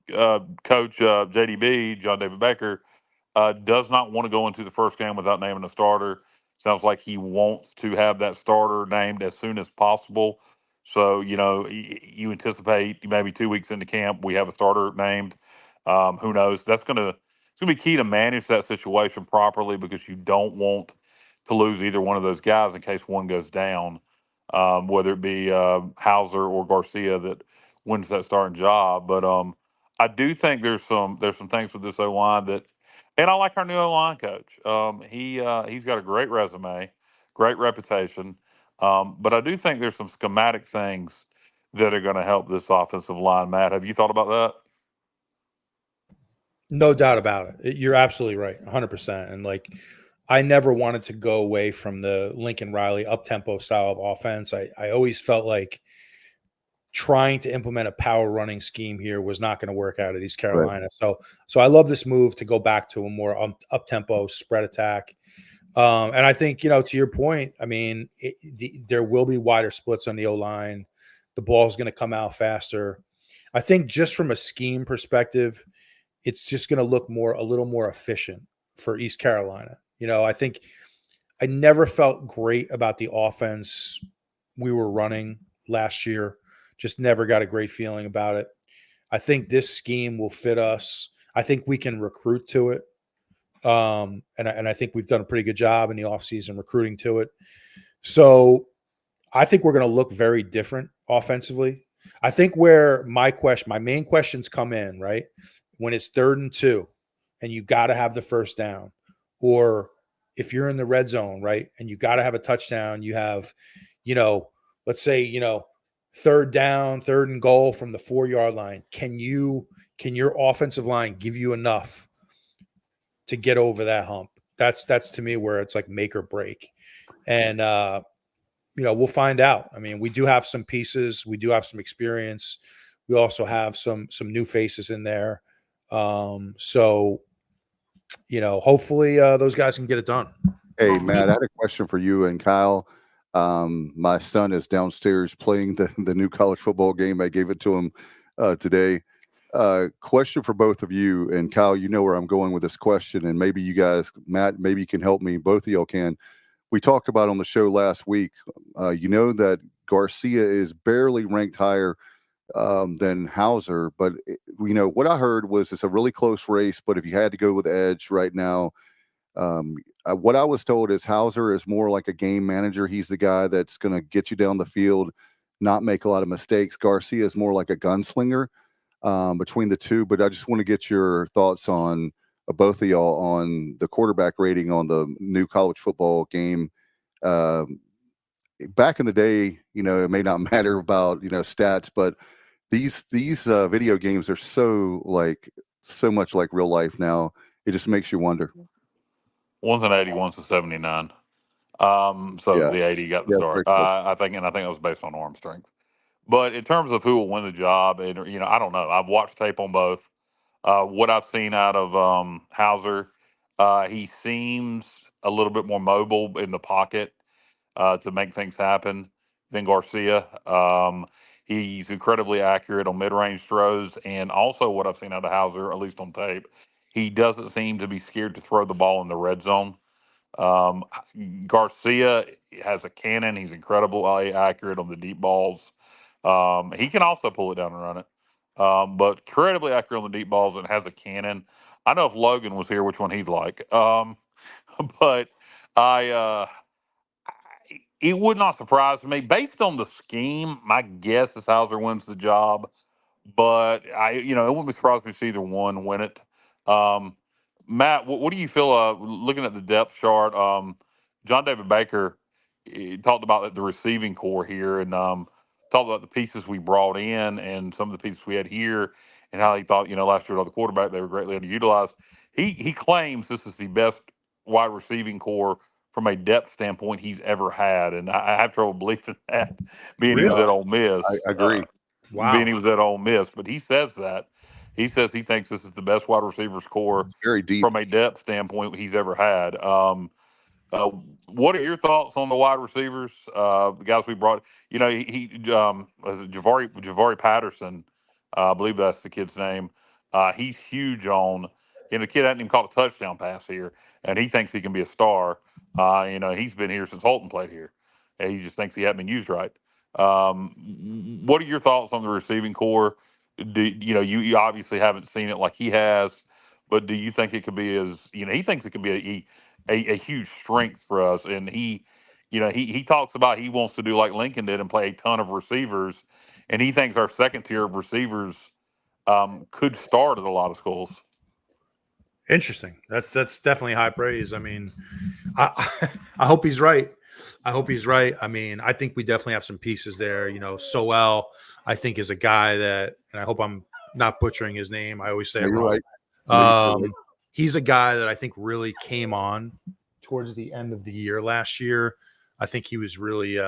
JDB, John David Baker, does not want to go into the first game without naming a starter. Sounds like he wants to have that starter named as soon as possible. So, you anticipate maybe 2 weeks into camp, we have a starter named. Who knows? It's going to be key to manage that situation properly, because you don't want to lose either one of those guys in case one goes down, whether it be Hauser or Garcia that wins that starting job. But I do think there's some things with this O-line that, and I like our new O-line coach. He's got a great resume, great reputation. But I do think there's some schematic things that are going to help this offensive line. Matt, have you thought about that? No doubt about it. You're absolutely right, 100%. And I never wanted to go away from the Lincoln Riley up-tempo style of offense. I always felt like trying to implement a power running scheme here was not going to work out at East Carolina. Right. So I love this move to go back to a more up-tempo spread attack. And I think, to your point, I mean, there will be wider splits on the O-line. The ball's going to come out faster. I think just from a scheme perspective, it's just going to look a little more efficient for East Carolina. I think I never felt great about the offense we were running last year. Just never got a great feeling about it. I think this scheme will fit us. I think we can recruit to it. And I think we've done a pretty good job in the offseason recruiting to it. So I think we're going to look very different offensively. I think where my main questions come in, right? When it's 3rd and 2 and you got to have the first down, or if you're in the red zone, right? And you got to have a touchdown, you have, let's say, 3rd down, 3rd and goal from the 4-yard line. Can your offensive line give you enough to get over that hump? That's to me where it's like make or break. And, we'll find out. I mean, we do have some pieces. We do have some experience. We also have some new faces in there. So, hopefully those guys can get it done. Hey, Matt, I had a question for you and Kyle. My son is downstairs playing the new college football game. I gave it to him today. Question for both of you, and Kyle, you know where I'm going with this question, and maybe you guys, Matt, maybe you can help me. Both of y'all can. We talked about on the show last week, that Garcia is barely ranked higher than Hauser, but what I heard was it's a really close race, but if you had to go with edge right now, what I was told is Hauser is more like a game manager. He's the guy that's going to get you down the field, not make a lot of mistakes. Garcia is more like a gunslinger between the two, but I just want to get your thoughts on both of y'all on the quarterback rating on the new college football game. Back in the day, it may not matter about, stats, but these video games are so much like real life now. It just makes you wonder. One's an 80, one's a 79. The 80 got the start. I think that was based on arm strength. But in terms of who will win the job, and I don't know. I've watched tape on both. What I've seen out of Hauser, he seems a little bit more mobile in the pocket to make things happen than Garcia. He's incredibly accurate on mid-range throws, and also what I've seen out of Hauser, at least on tape, he doesn't seem to be scared to throw the ball in the red zone. Garcia has a cannon. He's incredibly accurate on the deep balls. He can also pull it down and run it. But incredibly accurate on the deep balls and has a cannon. I know if Logan was here, which one he'd like. But it would not surprise me. Based on the scheme, my guess is Hauser wins the job. But it wouldn't be surprised if we see either one win it. Matt, what do you feel looking at the depth chart? John David Baker talked about the receiving core here and talked about the pieces we brought in and some of the pieces we had here and how he thought, last year with the quarterback, they were greatly underutilized. He claims this is the best wide receiving core from a depth standpoint he's ever had. And I have trouble believing that being he was at Ole Miss. I agree. Wow. Being he was at Ole Miss, but he says that. He says he thinks this is the best wide receivers core very deep from a depth standpoint he's ever had. What are your thoughts on the wide receivers? The guys we brought, was it Javari Patterson? I believe that's the kid's name. He's huge on, the kid hasn't even caught a touchdown pass here, and he thinks he can be a star. He's been here since Holton played here, and he just thinks he hasn't been used right. What are your thoughts on the receiving core? You obviously haven't seen it like he has, but do you think it could be he thinks it could be a huge strength for us. And he talks about he wants to do like Lincoln did and play a ton of receivers. And he thinks our second tier of receivers could start at a lot of schools. Interesting. That's definitely high praise. I mean, I hope he's right. I mean, I think we definitely have some pieces there. Soel, I think, is a guy that, and I hope I'm not butchering his name. I always say it wrong. Right. He's a guy that I think really came on towards the end of the year last year. I think he was really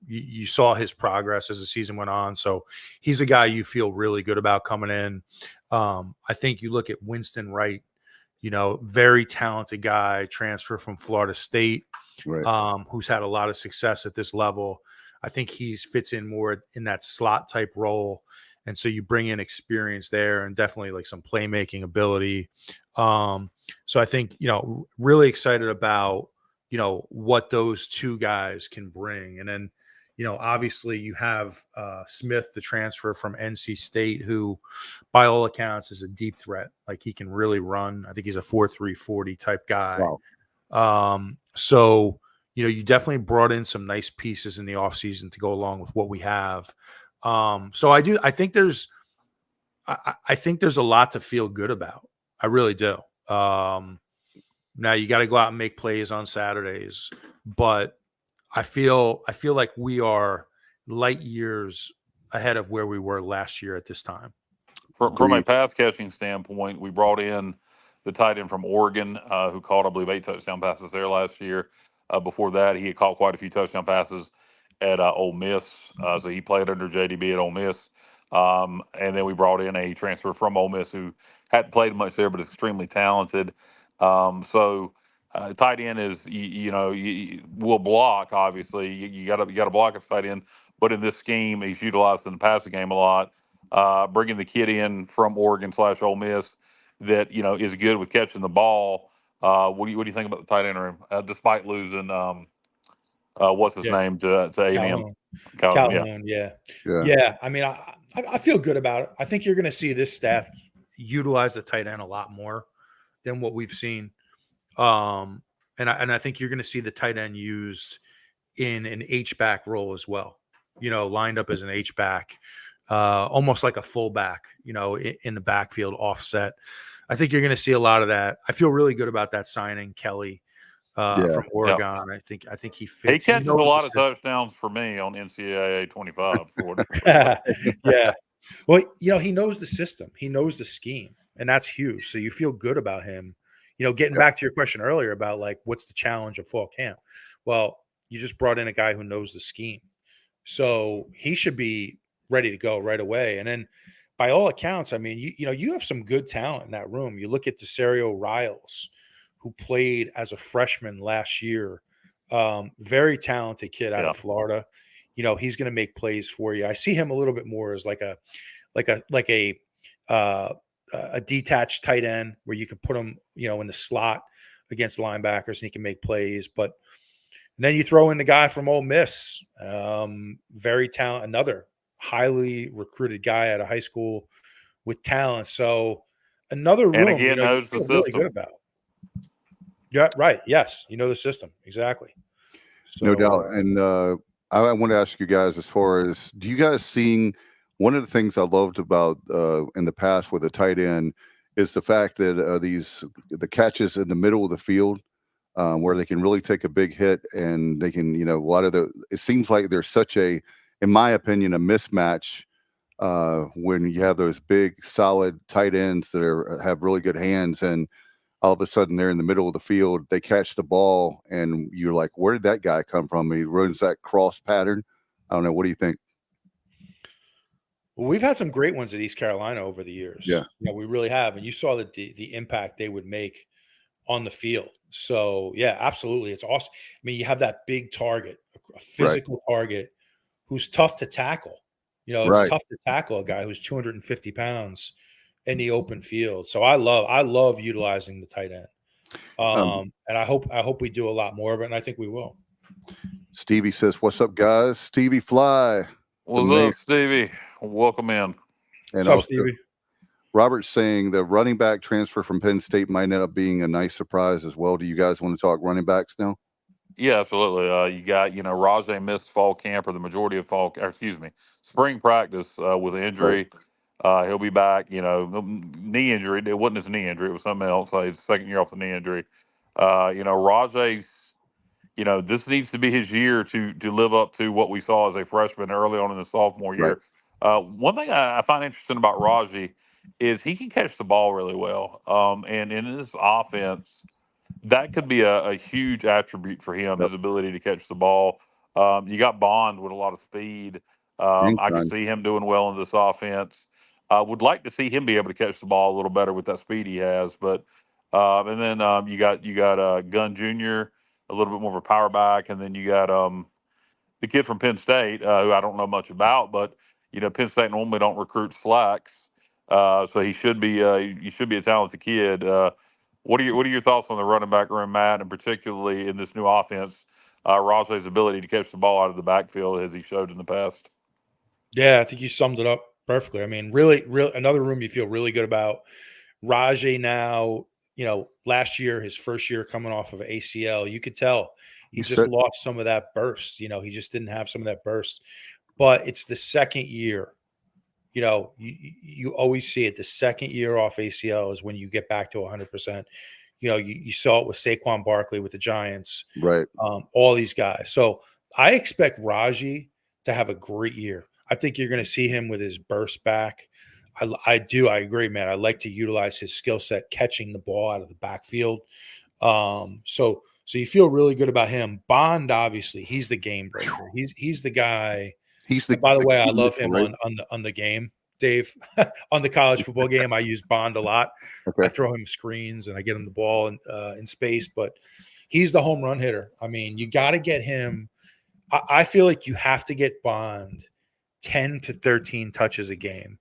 you saw his progress as the season went on. So he's a guy you feel really good about coming in. I think you look at Winston Wright, very talented guy, transfer from Florida State, who's had a lot of success at this level. I think he fits in more in that slot type role. And so you bring in experience there and definitely like some playmaking ability. So I think, really excited about, what those two guys can bring. And then, obviously you have Smith, the transfer from NC State, who by all accounts is a deep threat. Like he can really run. I think he's a 4.3 40 type guy. Wow. So, you definitely brought in some nice pieces in the offseason to go along with what we have. So I think there's a lot to feel good about. I really do. Now you got to go out and make plays on Saturdays, but I feel like we are light years ahead of where we were last year at this time. From a pass catching standpoint, we brought in the tight end from Oregon, who caught, I believe, 8 touchdown passes there last year. Before that, he had caught quite a few touchdown passes at Ole Miss. So he played under JDB at Ole Miss. And then we brought in a transfer from Ole Miss who hadn't played much there, but is extremely talented. So tight end is, will block, obviously. You got to block a tight end. But in this scheme, he's utilized in the passing game a lot. Bringing the kid in from Oregon / Ole Miss that, is good with catching the ball. What do you think about the tight end room, despite losing what's his name to A&M? Calhoun, yeah. I mean, I feel good about it. I think you're going to see this staff utilize the tight end a lot more than what we've seen. And I think you're going to see the tight end used in an H-back role as well, lined up as an H-back, almost like a fullback, in the backfield offset. I think you're going to see a lot of that. I feel really good about that signing, Kelly, from Oregon. Yep. I think he fits. He catches a lot of touchdowns for me on NCAA 25. Yeah. Well, he knows the system. He knows the scheme, and that's huge. So you feel good about him. Getting back to your question earlier about like what's the challenge of fall camp. Well, you just brought in a guy who knows the scheme. So he should be ready to go right away. And then by all accounts, I mean, you have some good talent in that room. You look at Desario Riles, who played as a freshman last year. Very talented kid out of Florida. He's going to make plays for you. I see him a little bit more as like a detached tight end where you can put him, in the slot against linebackers and he can make plays. But then you throw in the guy from Ole Miss, very talented, another highly recruited guy out of high school with talent. So another room, and again, knows the system. Really good about. Yeah, right. Yes, the system exactly. So, no doubt. And I want to ask you guys, as far as, do you guys seeing one of the things I loved about in the past with a tight end is the fact that the catches in the middle of the field where they can really take a big hit and they can, it seems like there's such a, in my opinion, a mismatch when you have those big, solid tight ends that have really good hands, and all of a sudden they're in the middle of the field, they catch the ball, and you're like, where did that guy come from? He runs that cross pattern. I don't know. What do you think? Well, we've had some great ones at East Carolina over the years. Yeah. We really have. And you saw the impact they would make on the field. So, yeah, absolutely. It's awesome. I mean, you have that big target, a physical target who's tough to tackle. It's tough to tackle a guy who's 250 pounds in the open field. So I love utilizing the tight end. And I hope we do a lot more of it, and I think we will. Stevie says, "What's up, guys?" Stevie Fly. What's up, Stevie? Welcome in. And what's up, Stevie? Robert's saying the running back transfer from Penn State might end up being a nice surprise as well. Do you guys want to talk running backs now? Yeah, absolutely. You got, Rajay missed fall camp, or the majority of spring practice with an injury. He'll be back, knee injury. It wasn't his knee injury. It was something else. His second year off the knee injury. Rajay, this needs to be his year to live up to what we saw as a freshman early on in the sophomore year. One thing I find interesting about Rajay is he can catch the ball really well. And in this offense, that could be a huge attribute for him, his ability to catch the ball. You got Bond with a lot of speed. I could see him doing well in this offense. I would like to see him be able to catch the ball a little better with that speed he has. But and then you got Gunn Jr., a little bit more of a power back, and then you got the kid from Penn State, who I don't know much about, but Penn State normally don't recruit slacks, so he should be a talented kid. What are your thoughts on the running back room, Matt, and particularly in this new offense, Rajay's ability to catch the ball out of the backfield as he showed in the past? Yeah, I think you summed it up perfectly. I mean, really, another room you feel really good about. Rajay now, last year, his first year coming off of ACL, you could tell he just lost some of that burst. He just didn't have some of that burst. But it's the second year. You always see it. The second year off ACL is when you get back to 100%. You saw it with Saquon Barkley with the Giants, right? All these guys. So I expect Rajay to have a great year. I think you're going to see him with his burst back. I do. I agree, man. I like to utilize his skill set catching the ball out of the backfield. So you feel really good about him. Bond, obviously, he's the game breaker. He's the guy. By the way, I love him on the game, Dave. On the college football game, I use Bond a lot. Okay. I throw him screens and I get him the ball in space, but he's the home run hitter. I mean, you got to get him. I feel like you have to get Bond 10 to 13 touches a game.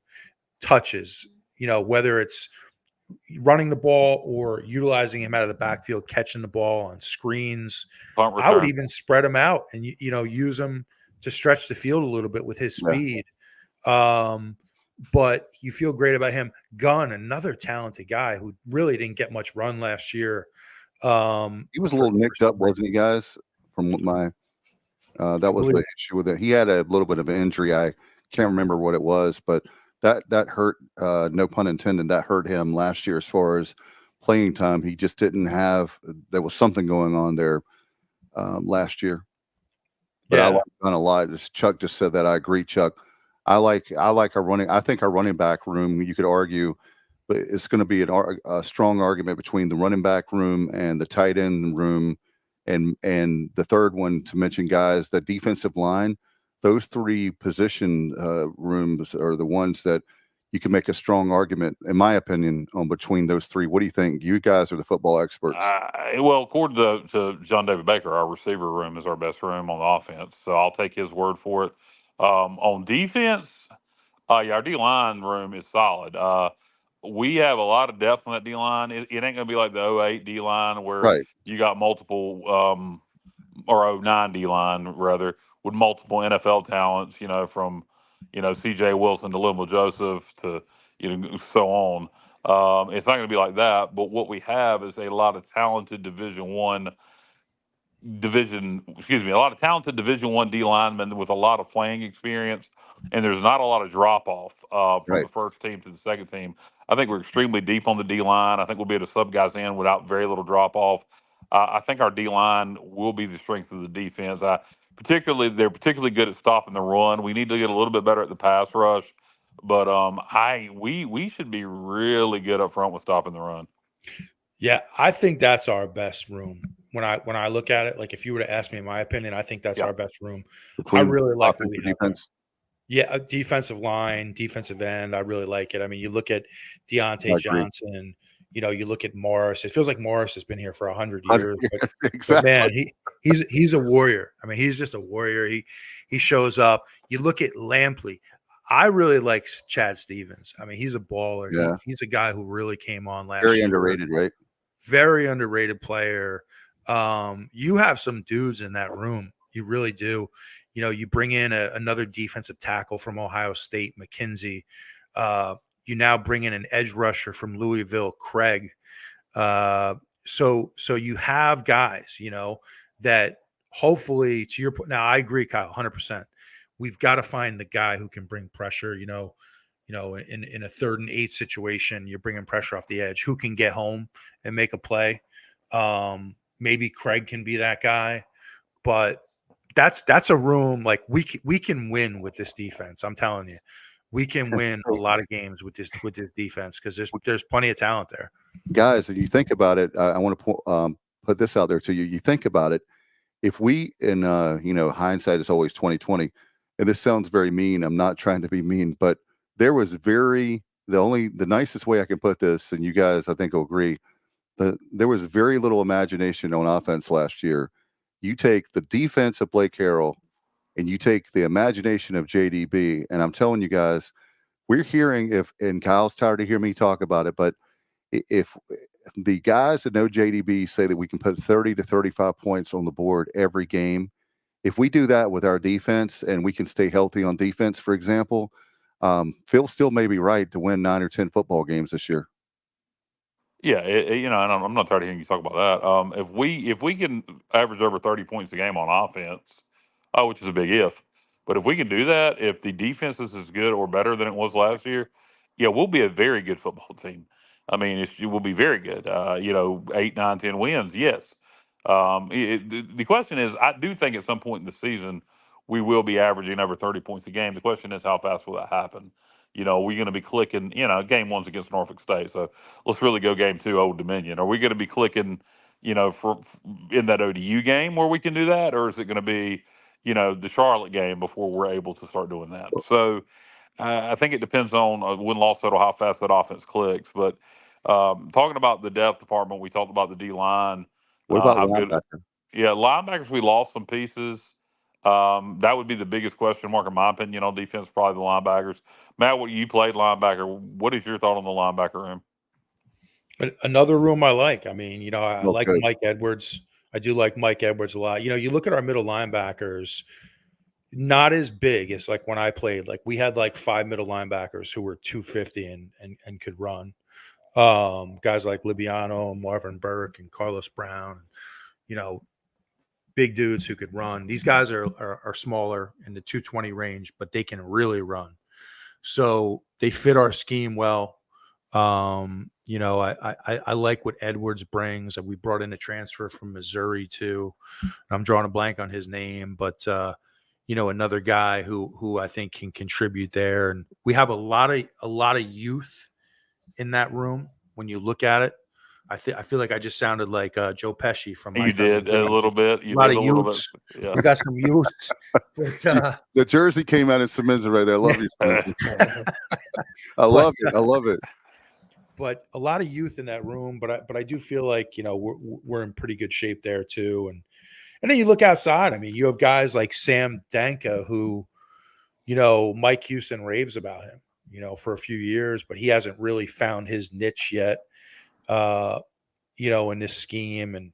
Touches, whether it's running the ball or utilizing him out of the backfield, catching the ball on screens. I would even spread him out and use him to stretch the field a little bit with his speed. But you feel great about him. Gunn, another talented guy who really didn't get much run last year. He was a little nicked up, wasn't he, guys? From what that was the issue with it. He had a little bit of an injury. I can't remember what it was, but that hurt. No pun intended. That hurt him last year as far as playing time. He just didn't have. There was something going on there last year. But I like Gunn a lot. Chuck just said that. I agree, Chuck. I like our running. I think our running back room, you could argue, but it's going to be a strong argument between the running back room and the tight end room, and the third one to mention, guys, the defensive line. Those three position rooms are the ones that you can make a strong argument, in my opinion, on between those three. What do you think? You guys are the football experts. Well, according to John David Baker, our receiver room is our best room on the offense, so I'll take his word for it. On defense, our D-line room is solid. We have a lot of depth on that D-line. It ain't going to be like the 08 D-line where you got multiple or 09 D-line, rather, with multiple NFL talents, from, C.J. Wilson to Linville Joseph to, so on. It's not going to be like that, but what we have is a lot of talented a lot of talented Division I D linemen with a lot of playing experience, and there's not a lot of drop off from the first team to the second team. I think we're extremely deep on the D line. I think we'll be able to sub guys in without very little drop off. I think our D line will be the strength of the defense. They're particularly good at stopping the run. We need to get a little bit better at the pass rush, but we should be really good up front with stopping the run. Yeah, I think that's our best room. When I look at it, like if you were to ask me my opinion, I think that's our best room. I really like what we have defense. Yeah, defensive line, defensive end. I really like it. I mean, you look at Deontay Johnson. You look at Morris. It feels like Morris has been here for 100 years. But, exactly. But man, he's a warrior. I mean, he's just a warrior. He shows up. You look at Lampley. I really like Chad Stevens. I mean, he's a baller. Yeah. He's a guy who really came on last year. Very underrated, right? Very underrated player. You have some dudes in that room. You really do. You bring in another defensive tackle from Ohio State, McKenzie. You now bring in an edge rusher from Louisville, Craig. So you have guys, that hopefully, to your point. Now, I agree, Kyle, 100%. We've got to find the guy who can bring pressure. In a 3rd and 8 situation, you're bringing pressure off the edge. Who can get home and make a play? Maybe Craig can be that guy, but that's a room like we can win with this defense. I'm telling you, we can win a lot of games with this defense because there's plenty of talent there. Guys, if you think about it, I want to put this out there to you. You think about it. If we, in hindsight is always 2020, and this sounds very mean. I'm not trying to be mean, but there was the nicest way I can put this, and you guys, I think, will agree. There was very little imagination on offense last year. You take the defense of Blake Harrell and you take the imagination of JDB, and I'm telling you guys, we're hearing and Kyle's tired to hear me talk about it, but if the guys that know JDB say that we can put 30 to 35 points on the board every game, if we do that with our defense and we can stay healthy on defense, for example, Phil still may be right to win 9 or 10 football games this year. Yeah, and I'm not tired of hearing you talk about that. If we can average over 30 points a game on offense, which is a big if, but if we can do that, if the defense is as good or better than it was last year, yeah, we'll be a very good football team. I mean, it will be very good. 8, 9, 10 wins, yes. The question is, I do think at some point in the season we will be averaging over 30 points a game. The question is, how fast will that happen? We're going to be clicking, game one's against Norfolk State. So let's really go game 2, Old Dominion. Are we going to be clicking, for in that ODU game where we can do that? Or is it going to be, the Charlotte game before we're able to start doing that? So I think it depends on win-loss total, how fast that offense clicks. But talking about the depth department, we talked about the D-line. What about how linebacker? good? Yeah, linebackers, we lost some pieces. That would be the biggest question mark in my opinion on defense, probably the linebackers. Matt, you played linebacker. What is your thought on the linebacker room? Another room I like. I mean, I like good. Mike Edwards. I do like Mike Edwards a lot. You look at our middle linebackers, not as big as like when I played. Like we had like 5 middle linebackers who were 250 and could run. Guys like Libiano, Marvin Burke, and Carlos Brown. Big dudes who could run. These guys are smaller in the 220 range, but they can really run. So they fit our scheme well. I like what Edwards brings. We brought in a transfer from Missouri too. I'm drawing a blank on his name, but another guy who I think can contribute there. And we have a lot of youth in that room when you look at it. I feel like I just sounded like Joe Pesci from. You did a little bit. You a did a little youths. bit. Yeah. We got some youths. But, the jersey came out in Semenza right there. I love you, Semenza. I love it. But a lot of youth in that room. But I do feel like we're in pretty good shape there too. And then you look outside. I mean, you have guys like Sam Danka who, Mike Houston raves about him, for a few years, but he hasn't really found his niche yet. In this scheme. And,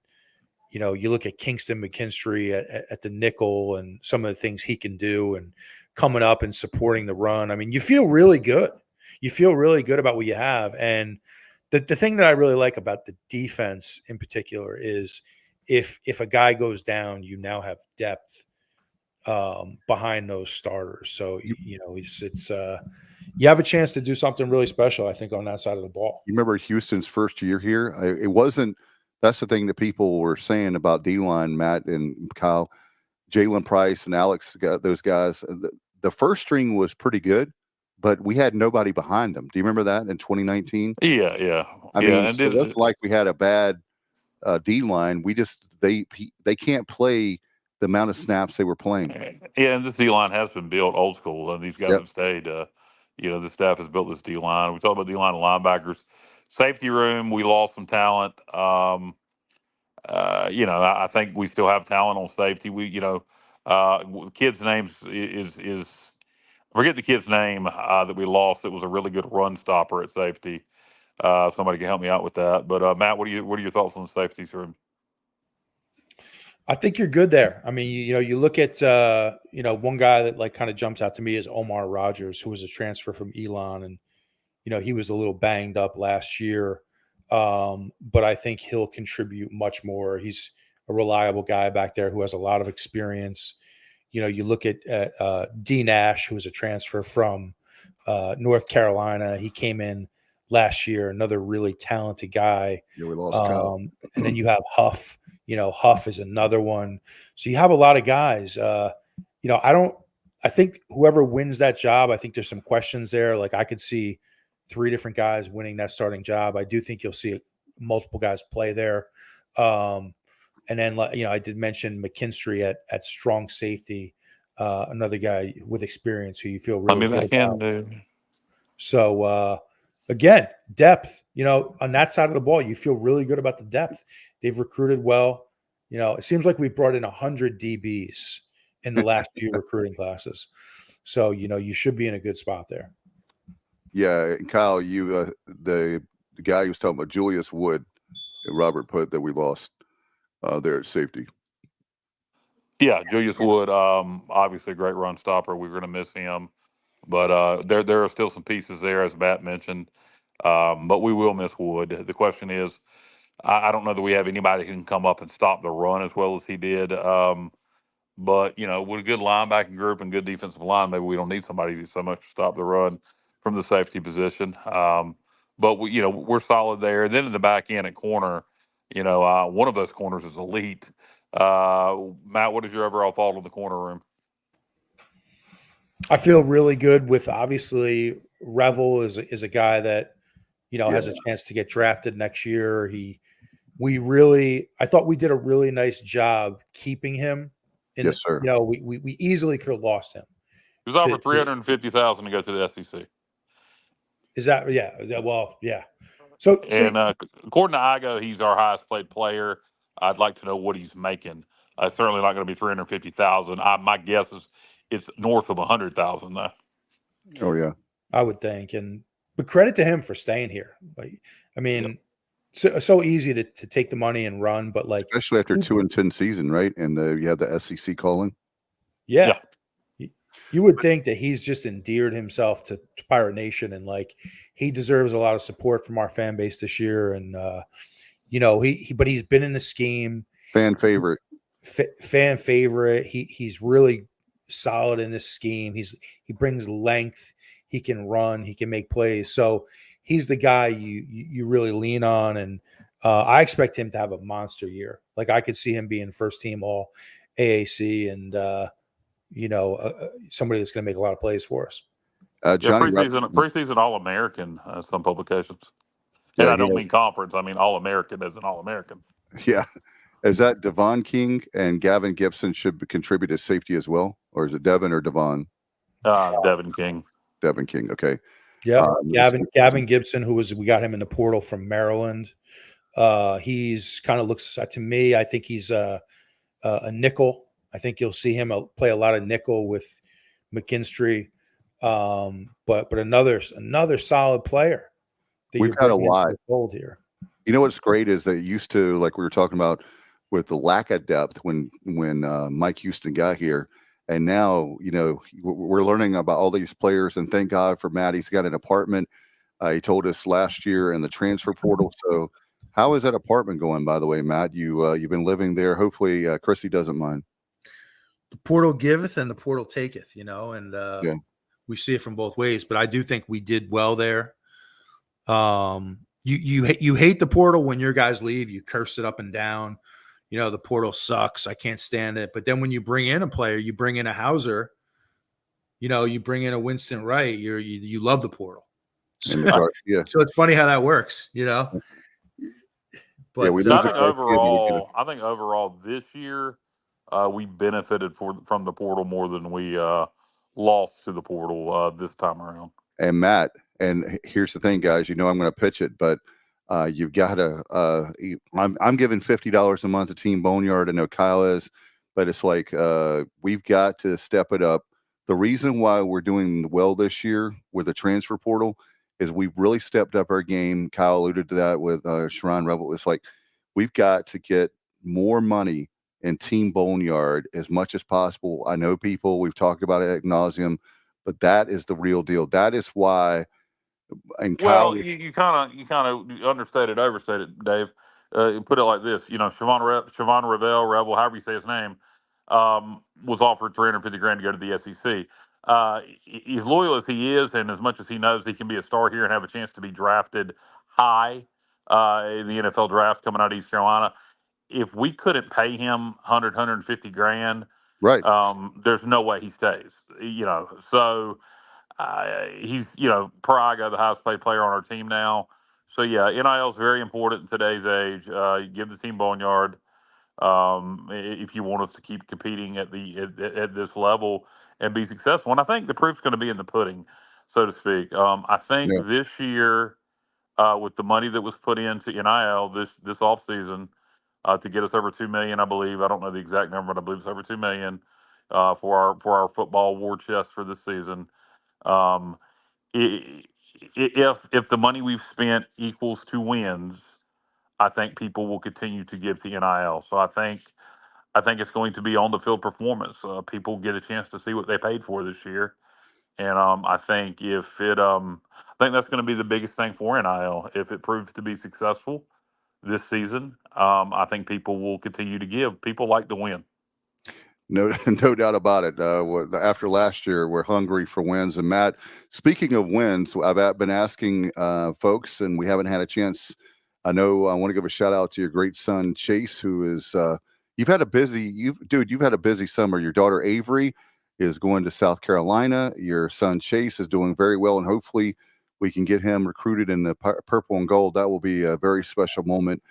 you look at Kingston McKinstry at the nickel and some of the things he can do and coming up and supporting the run. I mean, you feel really good. You feel really good about what you have. And the thing that I really like about the defense in particular is if a guy goes down, you now have depth behind those starters. So, you have a chance to do something really special, I think, on that side of the ball. You remember Houston's first year here? It wasn't – that's the thing that people were saying about D-line, Matt and Kyle, Jalen Price and Alex, those guys. The first string was pretty good, but we had nobody behind them. Do you remember that in 2019? Yeah. I mean, so it wasn't like we had a bad D-line. We just – they can't play – the amount of snaps they were playing. Yeah, and this D-line has been built old school, and these guys have stayed. The staff has built this D-line. We talk about D-line and linebackers. Safety room, we lost some talent. I think we still have talent on safety. The kid's name is I forget the kid's name that we lost. It was a really good run stopper at safety. If somebody can help me out with that. But Matt, what are your thoughts on the safeties room? I think you're good there. I mean, you look at, one guy that like kind of jumps out to me is Omar Rogers, who was a transfer from Elon. And, he was a little banged up last year. But I think he'll contribute much more. He's a reliable guy back there who has a lot of experience. You look at D Nash, who was a transfer from North Carolina. He came in last year, another really talented guy. Yeah, we lost Kyle. And then you have Huff. Huff is another one. So you have a lot of guys. I think whoever wins that job, I think there's some questions there. Like I could see 3 different guys winning that starting job. I do think you'll see multiple guys play there. And then, I did mention McKinstry at strong safety, another guy with experience who you feel really good about. So, again, depth, on that side of the ball, you feel really good about the depth. They've recruited well. It seems like we brought in 100 DBs in the last few recruiting classes. So, you should be in a good spot there. Yeah, and Kyle, you the guy who was talking about Julius Wood, Robert put that we lost there at safety. Yeah, Julius Wood, obviously a great run stopper. We're going to miss him, but there are still some pieces there, as Matt mentioned. But we will miss Wood. The question is, I don't know that we have anybody who can come up and stop the run as well as he did. But with a good linebacking group and good defensive line, maybe we don't need somebody so much to stop the run from the safety position. But we're solid there. And then in the back end at corner, one of those corners is elite. Matt, what is your overall thought on the corner room? I feel really good with, obviously, Revel is a guy that has a chance to get drafted next year. I thought we did a really nice job keeping him. Yes, sir. We easily could have lost him. He was offered $350,000 to go to the SEC. Is that well, yeah. So according to Igo, he's our highest paid player. I'd like to know what he's making. Certainly not going to be $350,000. My guess is it's north of $100,000 though. Oh yeah, I would think, but credit to him for staying here. So easy to take the money and run, but especially after 2-10 season, right? And you have the SEC calling. Yeah. You would think that he's just endeared himself to Pirate Nation, and he deserves a lot of support from our fan base this year. And but he's been in the scheme, fan favorite. He's really solid in this scheme. He brings length. He can run. He can make plays. So he's the guy you really lean on, and I expect him to have a monster year. I could see him being first team All AAC, and somebody that's going to make a lot of plays for us. Preseason All-American, some publications. And I don't mean conference. I mean All-American as an All-American. Yeah. Is that Devon King and Gavin Gibson should contribute as safety as well? Or is it Devin or Devon? Devin King. Devin King. Okay. Yeah. Gavin Gibson, we got him in the portal from Maryland. He's kind of looks to me, I think he's a nickel. I think you'll see him play a lot of nickel with McKinstry, but another solid player. We've had a lot fold here. What's great is that used to, like we were talking about, with the lack of depth when Mike Houston got here, and now we're learning about all these players. And thank God for Matt, he's got an apartment. He told us last year in the transfer portal. So, how is that apartment going, by the way, Matt? You've been living there. Hopefully, Chrissy doesn't mind. The portal giveth and the portal taketh, and we see it from both ways. But I do think we did well there. You hate the portal when your guys leave. You curse it up and down. The portal sucks. I can't stand it. But then when you bring in a player, you bring in a Hauser. You bring in a Winston Wright. You love the portal. So, so it's funny how that works. But I think overall this year. We benefited from the portal more than we lost to the portal this time around. And Matt, and here's the thing, guys. I'm going to pitch it, but you've got to. I'm giving $50 a month to Team Boneyard. I know Kyle is, but it's we've got to step it up. The reason why we're doing well this year with the transfer portal is we've really stepped up our game. Kyle alluded to that with Sharon Revel. It's we've got to get more money and Team Boneyard as much as possible. I know we've talked about it ad nauseum, but that is the real deal. That is why. And Kyle, you kind of overstated, Dave. Put it like this: Siobhan Revel, however you say his name, was offered $350,000 to go to the SEC. As loyal as he is, and as much as he knows he can be a star here and have a chance to be drafted high in the NFL draft coming out of East Carolina. If we couldn't pay him $150,000, right? There's no way he stays. So he's per Igo the highest paid player on our team now. So NIL is very important in today's age. Give the Team Boneyard if you want us to keep competing at this level and be successful. And I think the proof's going to be in the pudding, so to speak. I think Yeah. this year, with the money that was put into NIL this offseason, to get us over 2 million, I believe. I don't know the exact number, but I believe it's over 2 million for our football war chest for this season. Um, if the money we've spent equals 2 wins, I think people will continue to give to NIL. So I think it's going to be on the field performance. People get a chance to see what they paid for this year, and I think that's going to be the biggest thing for NIL. If it proves to be successful this season, I think people will continue to give. People like to win. No, no doubt about it. After last year, we're hungry for wins. And Matt, speaking of wins, I've been asking folks, and we haven't had a chance. I know I want to give a shout out to your great son Chase, who is you've had a busy summer. Your daughter Avery is going to South Carolina. Your son Chase is doing very well, and hopefully we can get him recruited in the purple and gold. That will be a very special moment.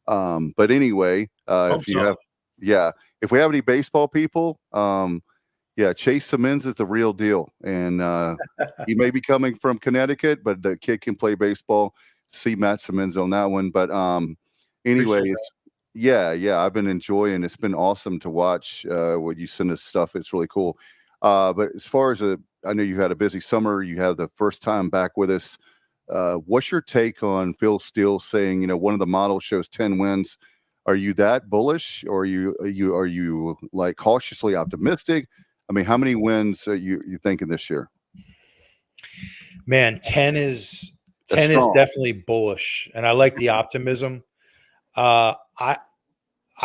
But anyway, if you have. Yeah, if we have any baseball people, yeah, Chase Simmons is the real deal, and he may be coming from Connecticut, but the kid can play baseball. See Matt Simmons on that one, but anyways, yeah, I've been enjoying. It's been awesome to watch when you send us stuff. It's really cool. But as far as I know you've had a busy summer. You have the first time back with us. What's your take on Phil Steele saying, one of the models shows 10 wins? Are you that bullish, or are you like cautiously optimistic? I mean, how many wins are you thinking this year? Man, 10 is definitely bullish, and I like the optimism. I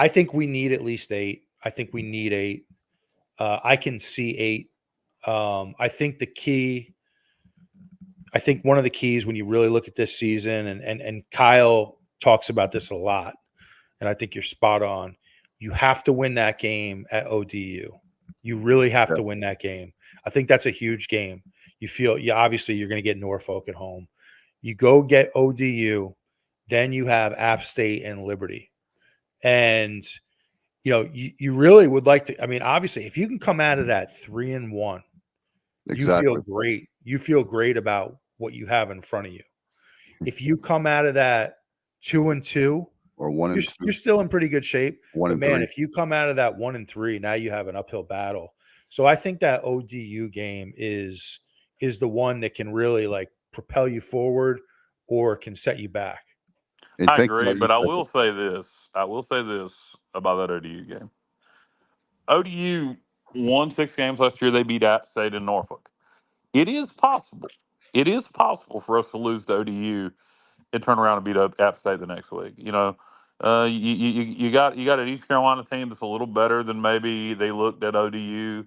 think we need at least 8. I think we need 8. I can see 8. I think one of the keys when you really look at this season, and Kyle talks about this a lot, and I think you're spot on. You have to win that game at ODU. You really have to win that game. I think that's a huge game. Obviously you're going to get Norfolk at home. You go get ODU, then you have App State and Liberty. And, you really would like to, obviously, if you can come out of that 3-1, you feel great. You feel great about what you have in front of you. If you come out of that 2-2, or 1-2, you're still in pretty good shape. But man, 1-3. if you come out of that 1-3, now you have an uphill battle. So I think that ODU game is the one that can really like propel you forward or can set you back. I agree, but I will say this. About that ODU game. ODU won 6 games last year. They beat App State and Norfolk. It is possible. It is possible for us to lose to ODU and turn around and beat App State the next week. You got an East Carolina team that's a little better than maybe they looked at ODU.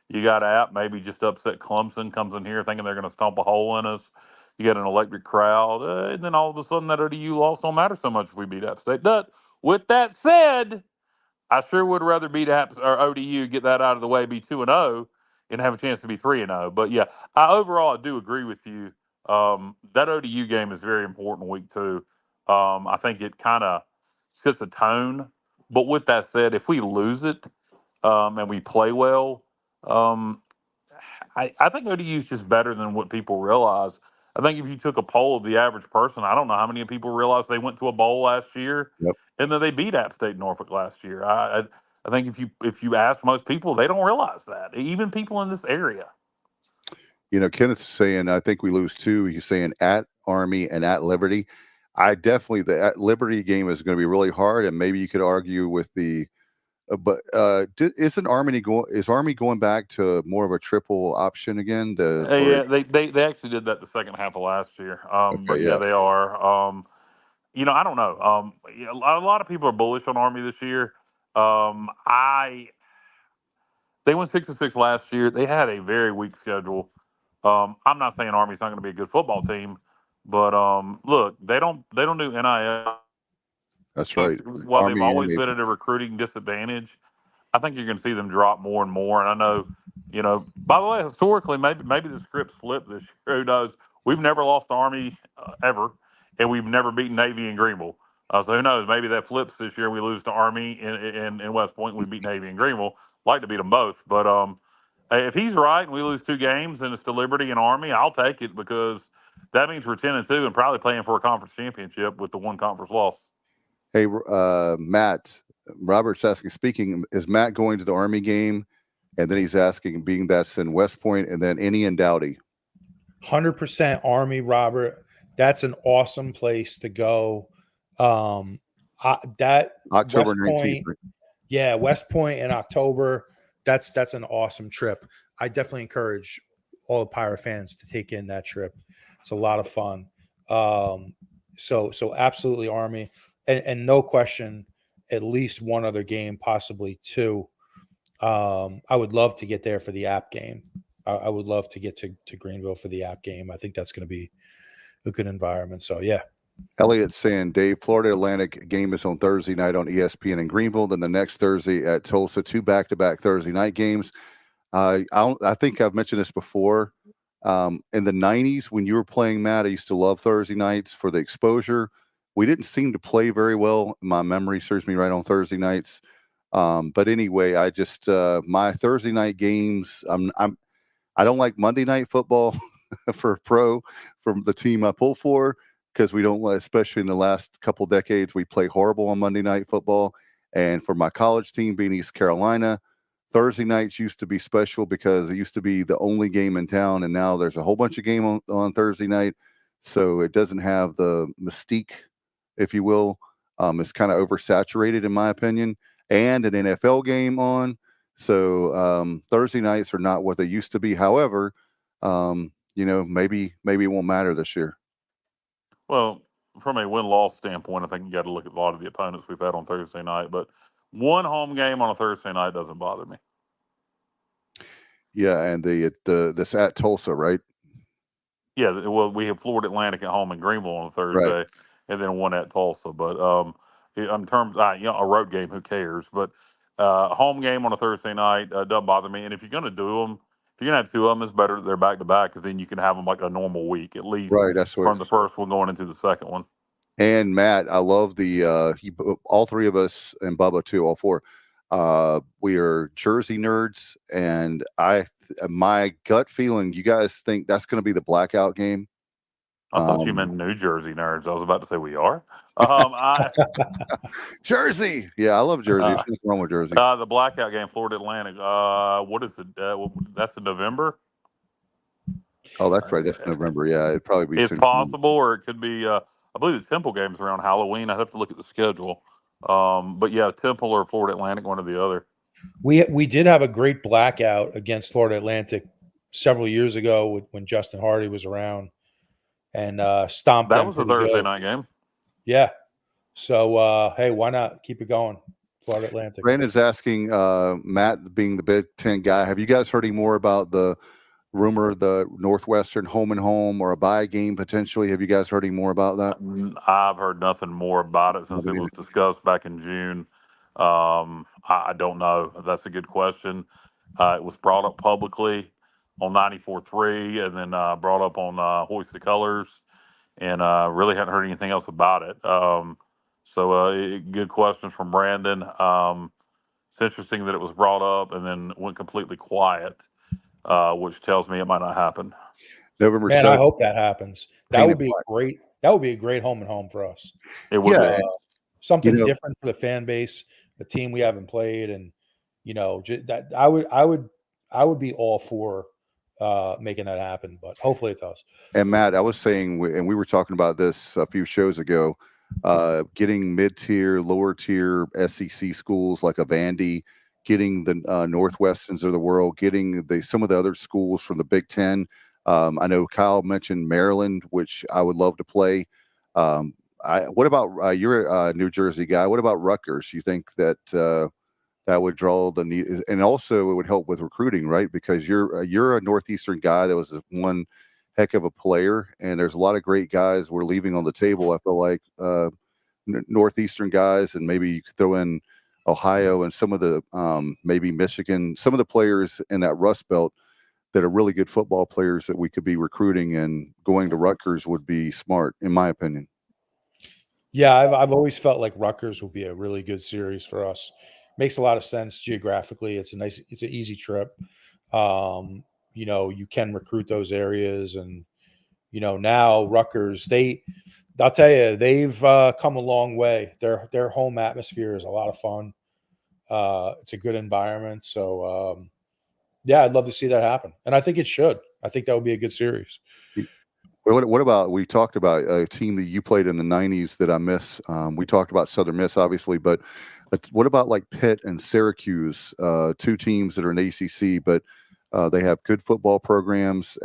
You got App maybe just upset Clemson, comes in here thinking they're going to stomp a hole in us. You got an electric crowd, and then all of a sudden that ODU loss don't matter so much if we beat App State. But with that said, I sure would rather beat App or ODU, get that out of the way, be 2-0, and have a chance to be 3-0. But yeah, overall I do agree with you. That ODU game is very important week 2. I think it kind of sets a tone. But with that said, if we lose it and we play well, I think ODU is just better than what people realize. I think if you took a poll of the average person, I don't know how many people realize they went to a bowl last year, and then they beat App State Norfolk last year. I think if you ask most people, they don't realize that. Even people in this area. Kenneth's saying, I think we lose 2. He's saying at Army and at Liberty. The at Liberty game is going to be really hard, and maybe you could argue with the. But is Army going back to more of a triple option again? Yeah, they actually did that the second half of last year. But yeah, they are. I don't know. A lot of people are bullish on Army this year. They went 6-6 last year. They had a very weak schedule. I'm not saying Army's not going to be a good football team, but look, they don't do NIL. That's right. While they've always been at a recruiting disadvantage, I think you're going to see them drop more and more. And I know, by the way, historically, maybe the script's flipped this year. Who knows? We've never lost to Army ever, and we've never beaten Navy in Greenville. So who knows? Maybe that flips this year. We lose to Army in West Point. We beat Navy and Greenville. Like to beat them both, but hey, if he's right and we lose 2 games and it's to Liberty and Army, I'll take it because that means we're 10-2 and probably playing for a conference championship with the 1 conference loss. Hey, Matt, Robert's asking, speaking, is Matt going to the Army game? And then he's asking, being that's in West Point, and then any in Dowdy. 100% Army, Robert. That's an awesome place to go. That October West 19th. Point, yeah, West Point in October. That's an awesome trip. I definitely encourage all the Pirate fans to take in that trip. It's a lot of fun. So absolutely Army, and no question, at least one other game, possibly 2. I would love to get there for the app game. I would love to get to Greenville for the app game. I think that's going to be a good environment. So, yeah. Elliot's saying, Dave, Florida Atlantic game is on Thursday night on ESPN in Greenville. Then the next Thursday at Tulsa, 2 back-to-back Thursday night games. I think I've mentioned this before. In the 90s, when you were playing, Matt, I used to love Thursday nights for the exposure. We didn't seem to play very well. My memory serves me right on Thursday nights. But anyway, I just my Thursday night games. I don't like Monday night football for pro from the team I pull for because we don't, especially in the last couple decades, we play horrible on Monday night football. And for my college team being East Carolina, Thursday nights used to be special because it used to be the only game in town, and now there's a whole bunch of game on Thursday night, so it doesn't have the mystique, if you will. It's kind of oversaturated in my opinion, and an NFL game on. So Thursday nights are not what they used to be. However, maybe it won't matter this year. Well, from a win-loss standpoint, I think you got to look at a lot of the opponents we've had on Thursday night. But one home game on a Thursday night doesn't bother me. Yeah, and this at Tulsa, right? Yeah, well, we have Florida Atlantic at home in Greenville on a Thursday, Right. and then one at Tulsa. But in terms, a road game, who cares? But home game on a Thursday night doesn't bother me. And if you're going to do them, if you're going to have 2 of them, it's better that they're back to back because then you can have them like a normal week at least. Right, that's what. From the first one going into the second one. And Matt, I love all 3 of us, and Bubba too, all 4. We are Jersey nerds, and my gut feeling, you guys think that's going to be the blackout game? I thought you meant New Jersey nerds. I was about to say we are. Jersey, yeah, I love Jersey. There's nothing wrong with Jersey. The blackout game, Florida Atlantic. What is it? That's in November. Oh, that's right. That's November. Yeah, it'd probably be. It's possible, or it could be. I believe the Temple game's around Halloween. I'd have to look at the schedule. But yeah, Temple or Florida Atlantic, one or the other. We did have a great blackout against Florida Atlantic several years ago when Justin Hardy was around and stomped. That was a Thursday night game. Yeah. So hey, why not keep it going? Florida Atlantic. Brandon's asking, Matt, being the Big Ten guy, have you guys heard any more about the rumor, the Northwestern home and home or a bye game potentially? Have you guys heard any more about that? I've heard nothing more about it since it was discussed back in June. I don't know. That's a good question. It was brought up publicly on 94.3 and then brought up on Hoist the Colors, and really hadn't heard anything else about it. So good questions from Brandon. It's interesting that it was brought up and then went completely quiet, which tells me it might not happen. November 7th. I hope that happens. That would be great. That would be a great home and home for us. It would be something different for the fan base, the team we haven't played, and that I would be all for making that happen. But hopefully it does. And Matt, I was saying, and we were talking about this a few shows ago, getting mid-tier, lower-tier SEC schools like a Vandy, getting the Northwesterns of the world, getting some of the other schools from the Big Ten. I know Kyle mentioned Maryland, which I would love to play. What about you're a New Jersey guy? What about Rutgers? You think that that would draw the need, and also it would help with recruiting, right? Because you're a Northeastern guy that was one heck of a player, and there's a lot of great guys we're leaving on the table. I feel like Northeastern guys, and maybe you could throw in Ohio and some of the maybe Michigan, some of the players in that Rust Belt that are really good football players that we could be recruiting, and going to Rutgers would be smart, in my opinion. Yeah, I've always felt like Rutgers will be a really good series for us. Makes a lot of sense geographically. It's an easy trip. You can recruit those areas, and now Rutgers, I'll tell you, they've come a long way. Their home atmosphere is a lot of fun. It's a good environment. So yeah, I'd love to see that happen, and I think it should. I think that would be a good series. What about, we talked about a team that you played in the 90s that I miss. We talked about Southern Miss, obviously, but what about like Pitt and Syracuse, two teams that are in ACC, but they have good football programs.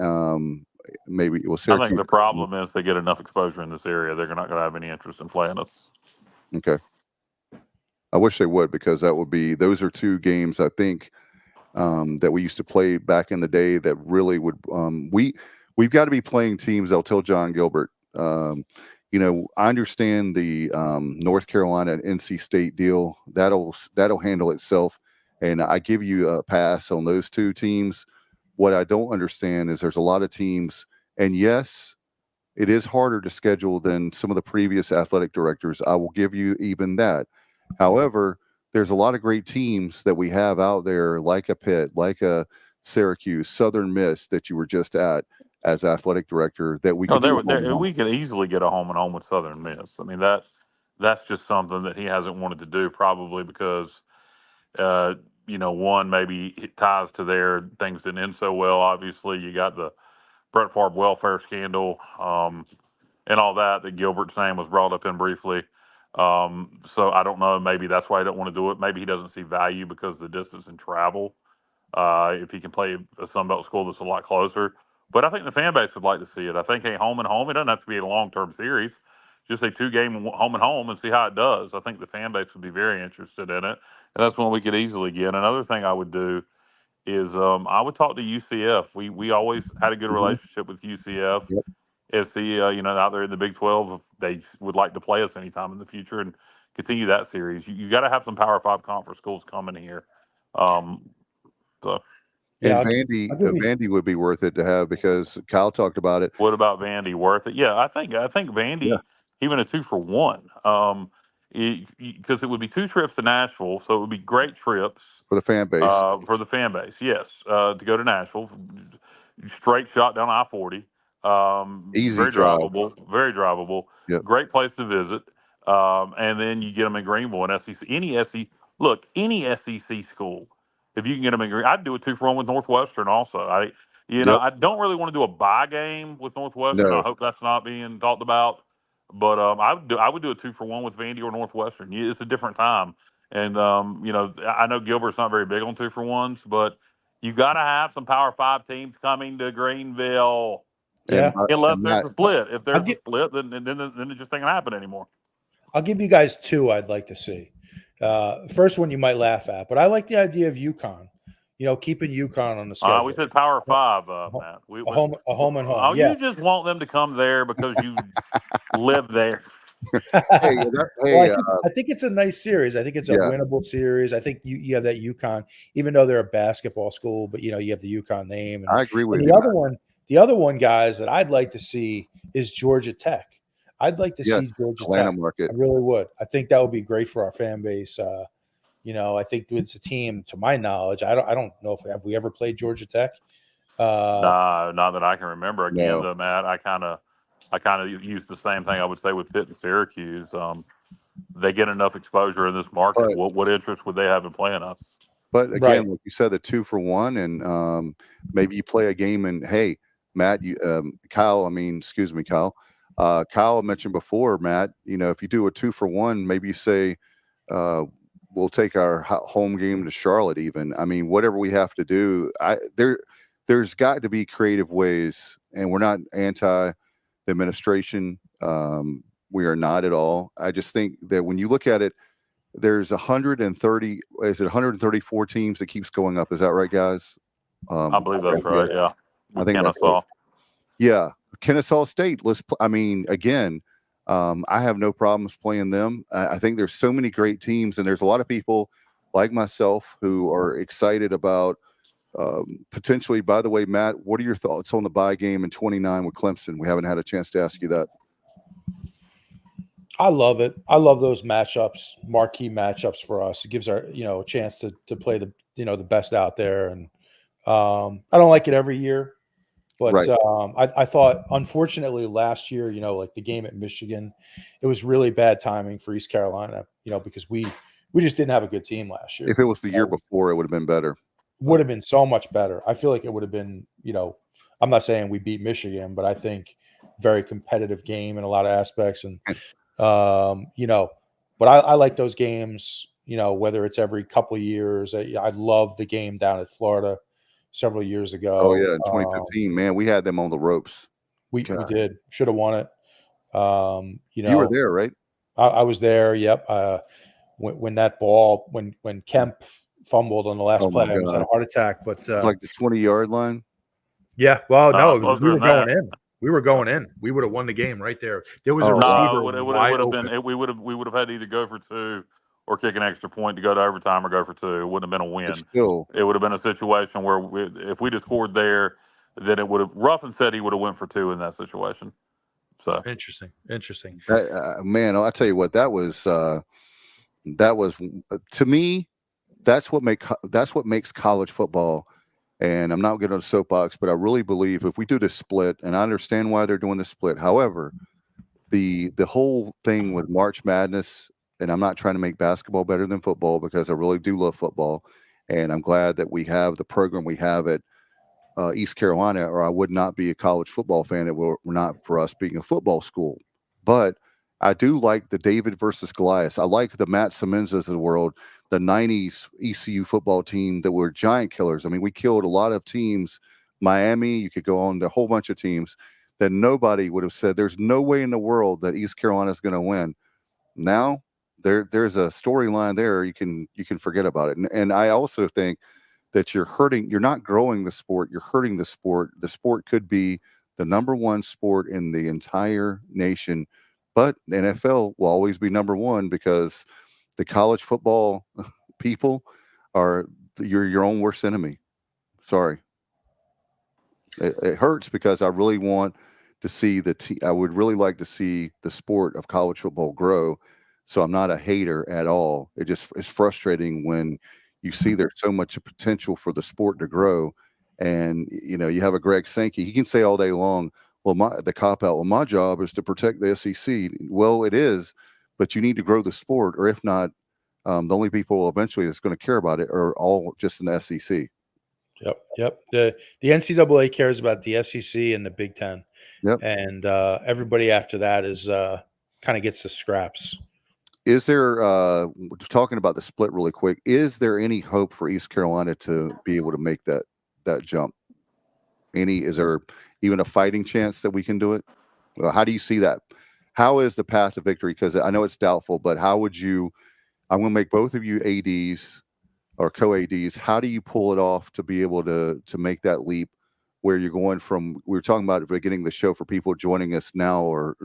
Maybe Syracuse. I think the problem is they get enough exposure in this area. They're not going to have any interest in playing us. Okay. I wish they would, because those are two games I think that we used to play back in the day that really would, we've got to be playing teams. I'll tell John Gilbert, I understand the North Carolina and NC State deal. That'll handle itself. And I give you a pass on those two teams. What I don't understand is there's a lot of teams, and yes, it is harder to schedule than some of the previous athletic directors. I will give you even that. However, there's a lot of great teams that we have out there, like a Pitt, like a Syracuse, Southern Miss that you were just at as athletic director, that we could we could easily get a home and home with Southern Miss. I mean, that's just something that he hasn't wanted to do, probably because one, maybe it ties to their things didn't end so well. Obviously, you got the Brett Favre welfare scandal and all that Gilbert's name was brought up in briefly. So I don't know. Maybe that's why he don't want to do it. Maybe he doesn't see value because of the distance and travel. If he can play a Sunbelt school that's a lot closer. But I think the fan base would like to see it. I think a home and home, it doesn't have to be a long-term series. Just a 2-game home and home and see how it does. I think the fan base would be very interested in it. And that's one we could easily get. Another thing I would do is I would talk to UCF. We always had a good relationship with UCF. Yep. If out there in the Big 12, if they would like to play us anytime in the future and continue that series, you got to have some Power 5 conference schools coming here. So. Yeah, and Vandy would be worth it to have, because Kyle talked about it. What about Vandy? Worth it? Yeah, I think Vandy, even a 2-for-1, because it would be 2 trips to Nashville, so it would be great trips for the fan base. Yes, to go to Nashville, straight shot down I-40. Easy very drive. very drivable. Yep. Great place to visit. And then you get them in Greenville and SEC. Any SEC school. If you can get them in, I'd do a 2-for-1 with Northwestern also. I don't really want to do a bye game with Northwestern. No. I hope that's not being talked about. But I would do a 2-for-1 with Vandy or Northwestern. It's a different time, and I know Gilbert's not very big on 2-for-1s, but you got to have some Power 5 teams coming to Greenville. Yeah, unless there's a split. If there's a split, then it just ain't gonna happen anymore. I'll give you guys 2 I'd like to see. First one you might laugh at, but I like the idea of UConn. Keeping UConn on the schedule. We said Power 5, Matt. A home and home. Oh, you just want them to come there because you live there. I think it's a nice series. I think it's a winnable series. I think you have that UConn, even though they're a basketball school, but you have the UConn name. And I agree with you. The other one, guys, that I'd like to see is Georgia Tech. I'd like to see Georgia Tech. Market. I really would. I think that would be great for our fan base. I think it's a team, to my knowledge. I don't know if we ever played Georgia Tech. Not that I can remember. Again, though, Matt, I kind of use the same thing I would say with Pitt and Syracuse. They get enough exposure in this market. What interest would they have in playing us? But again, like you said, the 2-for-1, and maybe you play a game. And hey, Matt, Kyle mentioned before, Matt, if you do a 2-for-1, maybe you say, we'll take our home game to Charlotte even. I mean, whatever we have to do, there's got to be creative ways, and we're not anti the administration. We are not at all. I just think that when you look at it, there's 134 teams that keeps going up. Is that right, guys? I believe that's right. Yeah. I think Kennesaw. Yeah. Kennesaw State. Again, I have no problems playing them. I think there's so many great teams, and there's a lot of people like myself who are excited about potentially. By the way, Matt, what are your thoughts on the bye game in 29 with Clemson? We haven't had a chance to ask you that. I love it. I love those matchups, marquee matchups for us. It gives our, a chance to play the, the best out there. And I don't like it every year, but Right. I thought, unfortunately, last year, like the game at Michigan, it was really bad timing for East Carolina, because we just didn't have a good team last year. If it was the year before, it would have been better. Would have been so much better. I feel like it would have been, I'm not saying we beat Michigan, but I think very competitive game in a lot of aspects. And, but I like those games, whether it's every couple of years. I love the game down at Florida several years ago. Oh, yeah. In 2015, man, we had them on the ropes. We did. Should have won it. You were there, right? I was there. Yep. When that ball, when Kemp fumbled on the last play, I was at a heart attack. But it's like the 20-yard line. Yeah. Well, no, we were going in. We were going in. We would have won the game right there. There was a receiver. No, it would have been. We would have had to either go for 2 or kick an extra point to go to overtime or go for 2. It wouldn't have been a win. It would have been a situation where if we'd have scored there, then it would have. Ruffin said he would have went for 2 in that situation. So interesting. Man, I tell you what, that was to me. That's what makes college football. And I'm not getting on a soapbox, but I really believe if we do this split, and I understand why they're doing the split. However, the whole thing with March Madness, and I'm not trying to make basketball better than football because I really do love football, and I'm glad that we have the program we have at East Carolina, or I would not be a college football fan. It were not for us being a football school. But I do like the David versus Goliath. I like the Matt Simenzas of the world, the 90s ECU football team that were giant killers. I mean, we killed a lot of teams. Miami, you could go on, the whole bunch of teams that nobody would have said there's no way in the world that East Carolina is going to win. Now there's a storyline there. You can forget about it. And I also think that you're not growing the sport. You're hurting the sport. The sport could be the number one sport in the entire nation, but the NFL will always be number one because the college football people are your own worst enemy. Sorry. It hurts because I really want to see I would really like to see the sport of college football grow. So I'm not a hater at all. It just is frustrating when you see there's so much potential for the sport to grow. And, you have a Greg Sankey. He can say all day long, the cop out, my job is to protect the SEC. Well, it is, but you need to grow the sport, or if not, the only people eventually that's going to care about it are all just in the SEC. Yep. The NCAA cares about the SEC and the Big Ten. Yep. And everybody after that is kind of gets the scraps. Is there, talking about the split really quick, is there any hope for East Carolina to be able to make that jump? Is there even a fighting chance that we can do it? Well, how do you see that? How is the path to victory? Because I know it's doubtful, but how would you, I'm going to make both of you ADs or co-ADs. How do you pull it off to be able to make that leap where you're going from, we were talking about at the beginning of the show for people joining us now or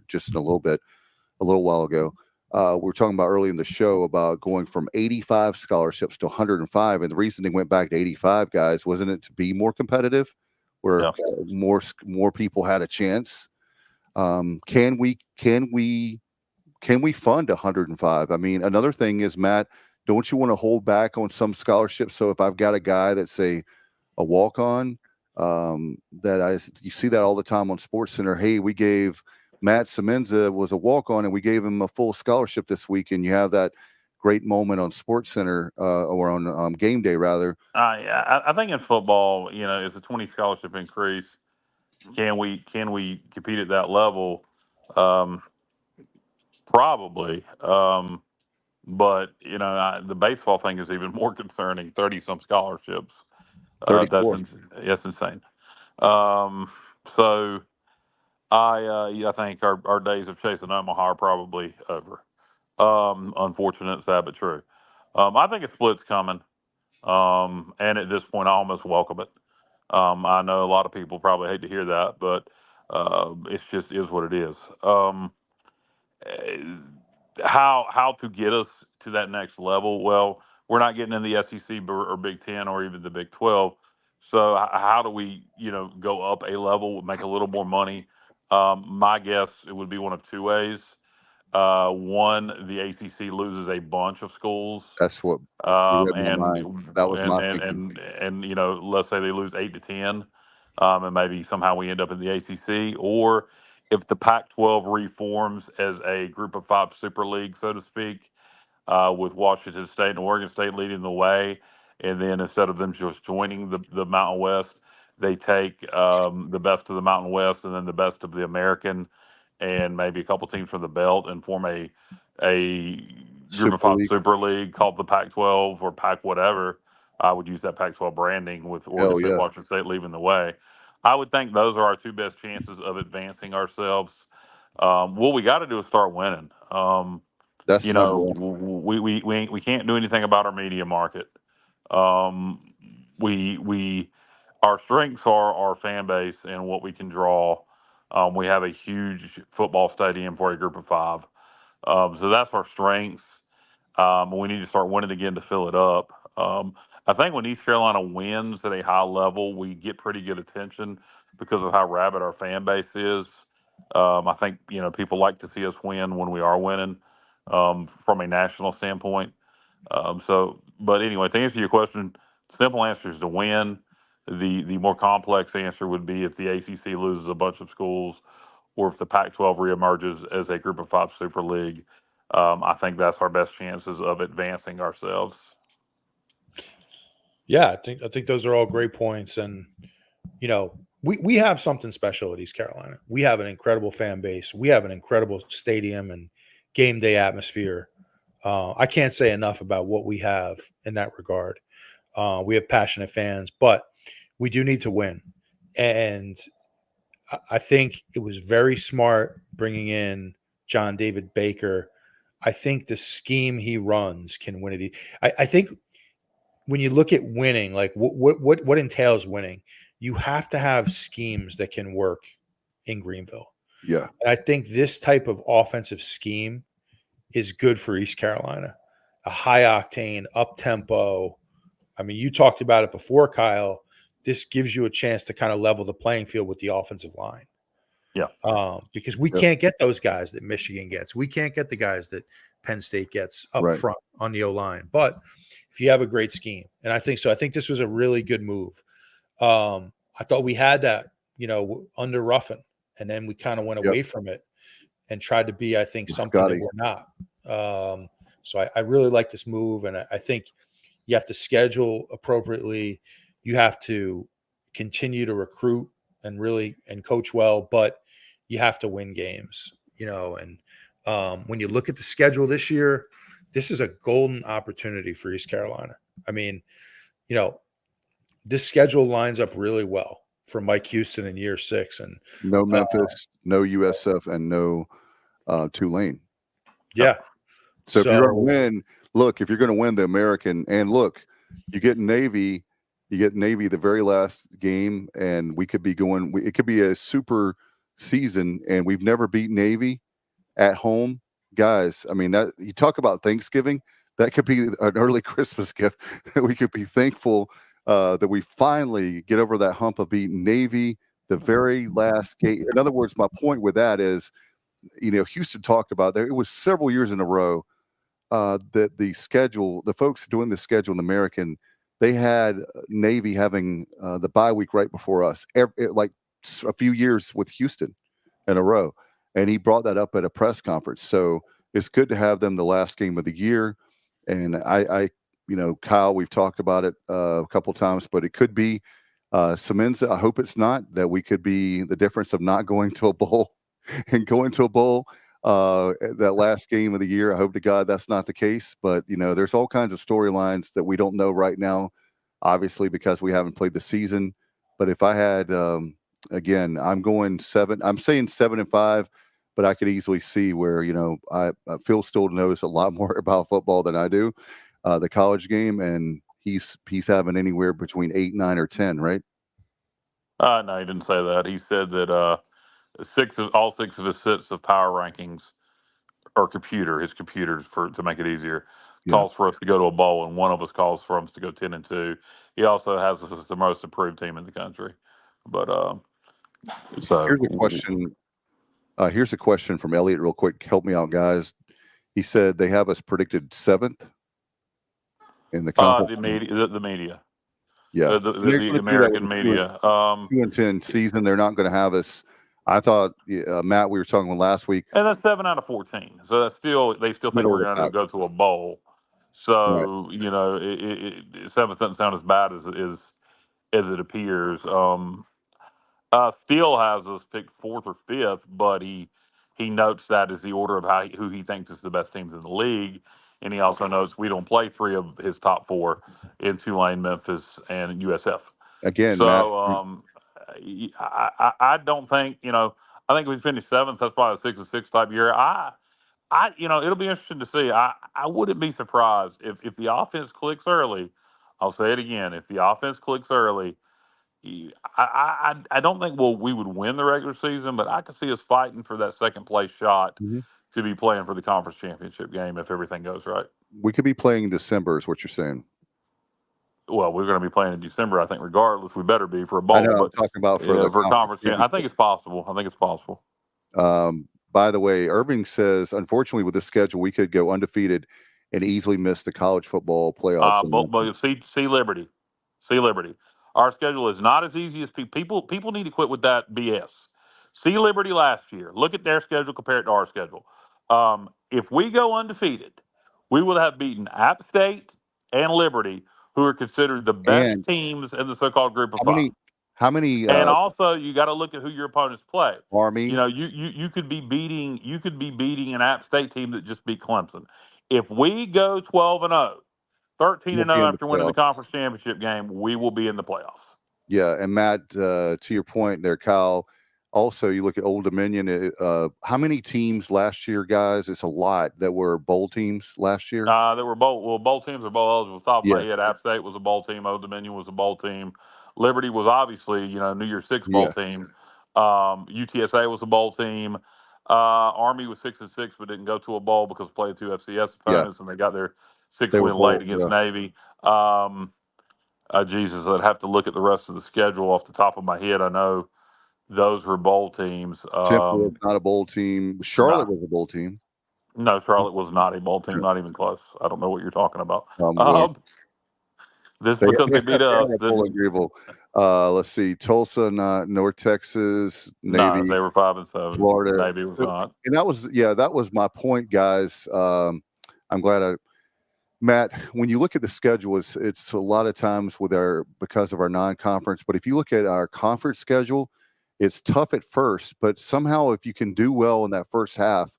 just in a little while ago. We were talking about early in the show about going from 85 scholarships to 105. And the reason they went back to 85, guys, wasn't it to be more competitive where more people had a chance? Can we fund 105? I mean, another thing is, Matt, don't you want to hold back on some scholarships? So if I've got a guy that's a walk-on, you see that all the time on SportsCenter. Hey, we gave Matt Semenza was a walk-on and we gave him a full scholarship this week. And you have that great moment on SportsCenter or on game day rather. I think in football, it's a 20 scholarship increase. Can we compete at that level? Probably. But the baseball thing is even more concerning. 30-some scholarships. That's insane. So I think our days of chasing Omaha are probably over. Unfortunate, sad but true. I think a split's coming. And at this point, I almost welcome it. I know a lot of people probably hate to hear that, but it's just is what it is. How to get us to that next level? Well, we're not getting in the SEC or Big Ten or even the Big 12. So how do we, go up a level, make a little more money? My guess it would be one of two ways. One, the ACC loses a bunch of schools. That's what you read my mind. That was my thinking. And let's say they lose 8 to 10, and maybe somehow we end up in the ACC, or if the Pac-12 reforms as a Group of Five Super League, so to speak, with Washington State and Oregon State leading the way, and then instead of them just joining the Mountain West, they take the best of the Mountain West and then the best of the American, and maybe a couple teams from the Belt, and form a Group of Super Five League. Super League called the Pac-12 or Pac whatever. I would use that Pac-12 branding with Oregon Hell State, yeah. Washington State leaving the way. I would think those are our two best chances of advancing ourselves. What we got to do is start winning. That's the number one. We can't do anything about our media market. Um, we our strengths are our fan base and what we can draw. We have a huge football stadium for a Group of Five, so that's our strengths. We need to start winning again to fill it up. I think when East Carolina wins at a high level, we get pretty good attention because of how rabid our fan base is. I think people like to see us win when we are winning, from a national standpoint. But anyway, to answer your question, simple answer is to win. The more complex answer would be if the ACC loses a bunch of schools, or if the Pac-12 reemerges as a Group of Five Super League. I think that's our best chances of advancing ourselves. Yeah, I think those are all great points, and we have something special at East Carolina. We have an incredible fan base. We have an incredible stadium and game day atmosphere. I can't say enough about what we have in that regard. We have passionate fans, but we do need to win. And I think it was very smart bringing in John David Baker. I think the scheme he runs can win it. I think when you look at winning, like what entails winning, you have to have schemes that can work in Greenville. Yeah. And I think this type of offensive scheme is good for East Carolina. A high octane, up tempo. I mean, you talked about it before, Kyle. This gives you a chance to kind of level the playing field with the offensive line. Yeah. Because we can't get those guys that Michigan gets. We can't get the guys that Penn State gets up front on the O-line. But if you have a great scheme, and I think so, I think this was a really good move. I thought we had that, under Ruffin, and then we kind of went away from it and tried to be, I think, something that we're not. So I really like this move, and I think you have to schedule appropriately. You have to continue to recruit and coach well, but you have to win games, and when you look at the schedule this year, this is a golden opportunity for East Carolina. I mean, this schedule lines up really well for Mike Houston in year 6, and no Memphis, no USF, and no Tulane. Yeah. So if you're going to win, if you're going to win the American, and you get Navy the very last game, and we could be going. It could be a super season, and we've never beat Navy at home, guys. I mean, that you talk about Thanksgiving, that could be an early Christmas gift. We could be thankful that we finally get over that hump of beating Navy the very last game. In other words, my point with that is, Houston talked about there. It was several years in a row that the folks doing the schedule in the American, they had Navy having the bye week right before us, like a few years with Houston in a row. And he brought that up at a press conference. So it's good to have them the last game of the year. And I Kyle, we've talked about it a couple of times, but it could be Semenza. I hope it's not, that we could be the difference of not going to a bowl and going to a bowl that last game of the year. I hope to God that's not the case. But, there's all kinds of storylines that we don't know right now, obviously, because we haven't played the season. But if I had, again, I'm saying 7-5, but I could easily see where, Phil still knows a lot more about football than I do, the college game, and he's having anywhere between 8, 9, or 10, right? No, he didn't say that. He said that all six of his sets of power rankings are his computers, to make it easier, calls for us to go to a bowl, and one of us calls for us to go 10-2. He also has us as the most improved team in the country. But so here's a question. Here's a question from Elliot real quick. Help me out, guys. He said they have us predicted 7th in the conference. The media. Yeah. The American media. 2-10 season. They're not going to have us. I thought, Matt, we were talking about last week. And that's 7 out of 14. So they still think we're going to go to a bowl. So, right. 7th doesn't sound as bad as it appears. Steele has us picked 4th or 5th, but he notes that as the order of who he thinks is the best teams in the league. And he also notes we don't play 3 of his top 4 in Tulane, Memphis, and USF. Again, so Matt, I don't think, I think if we finish 7th, that's probably a 6-6 type year. It'll be interesting to see. I wouldn't be surprised if the offense clicks early. I'll say it again. If the offense clicks early, I don't think we would win the regular season, but I could see us fighting for that second place shot to be playing for the conference championship game if everything goes right. We could be playing in December, is what you're saying. Well, we're going to be playing in December, I think, regardless. We better be for a bowl. I know, but I'm talking about for conference. I think it's possible. By the way, Irving says, unfortunately, with this schedule, we could go undefeated and easily miss the college football playoffs. But see Liberty. See Liberty. Our schedule is not as easy as people. People need to quit with that BS. See Liberty last year. Look at their schedule compared to our schedule. If we go undefeated, we will have beaten App State and Liberty, who are considered the best teams in the so-called group of 5. How many? And also, you got to look at who your opponents play. Army. You could be beating an App State team that just beat Clemson. If we go 12-0, 13-0 after winning the conference championship game, we will be in the playoffs. Yeah, and Matt, to your point there, Kyle. Also, you look at Old Dominion. How many teams last year, guys? It's a lot that were bowl teams last year. There were bowl teams are bowl eligible. Top of my head, App State was a bowl team. Old Dominion was a bowl team. Liberty was obviously, New Year's Six bowl team. UTSA was a bowl team. Army was 6-6, but didn't go to a bowl because played 2 FCS opponents, and they got their 6th win late against Navy. Jesus, I'd have to look at the rest of the schedule off the top of my head. I know those were bowl teams. Temple was not a bowl team. Charlotte was a bowl team. No, Charlotte was not a bowl team. Not even close. I don't know what you're talking about. This because they beat us. Agreeable. Let's see. Tulsa, not North Texas, Navy. No, they were 5-7. Florida, Navy was not. And that was my point, guys. I'm glad Matt, when you look at the schedule, it's a lot of times because of our non-conference. But if you look at our conference schedule, it's tough at first. But somehow, if you can do well in that first half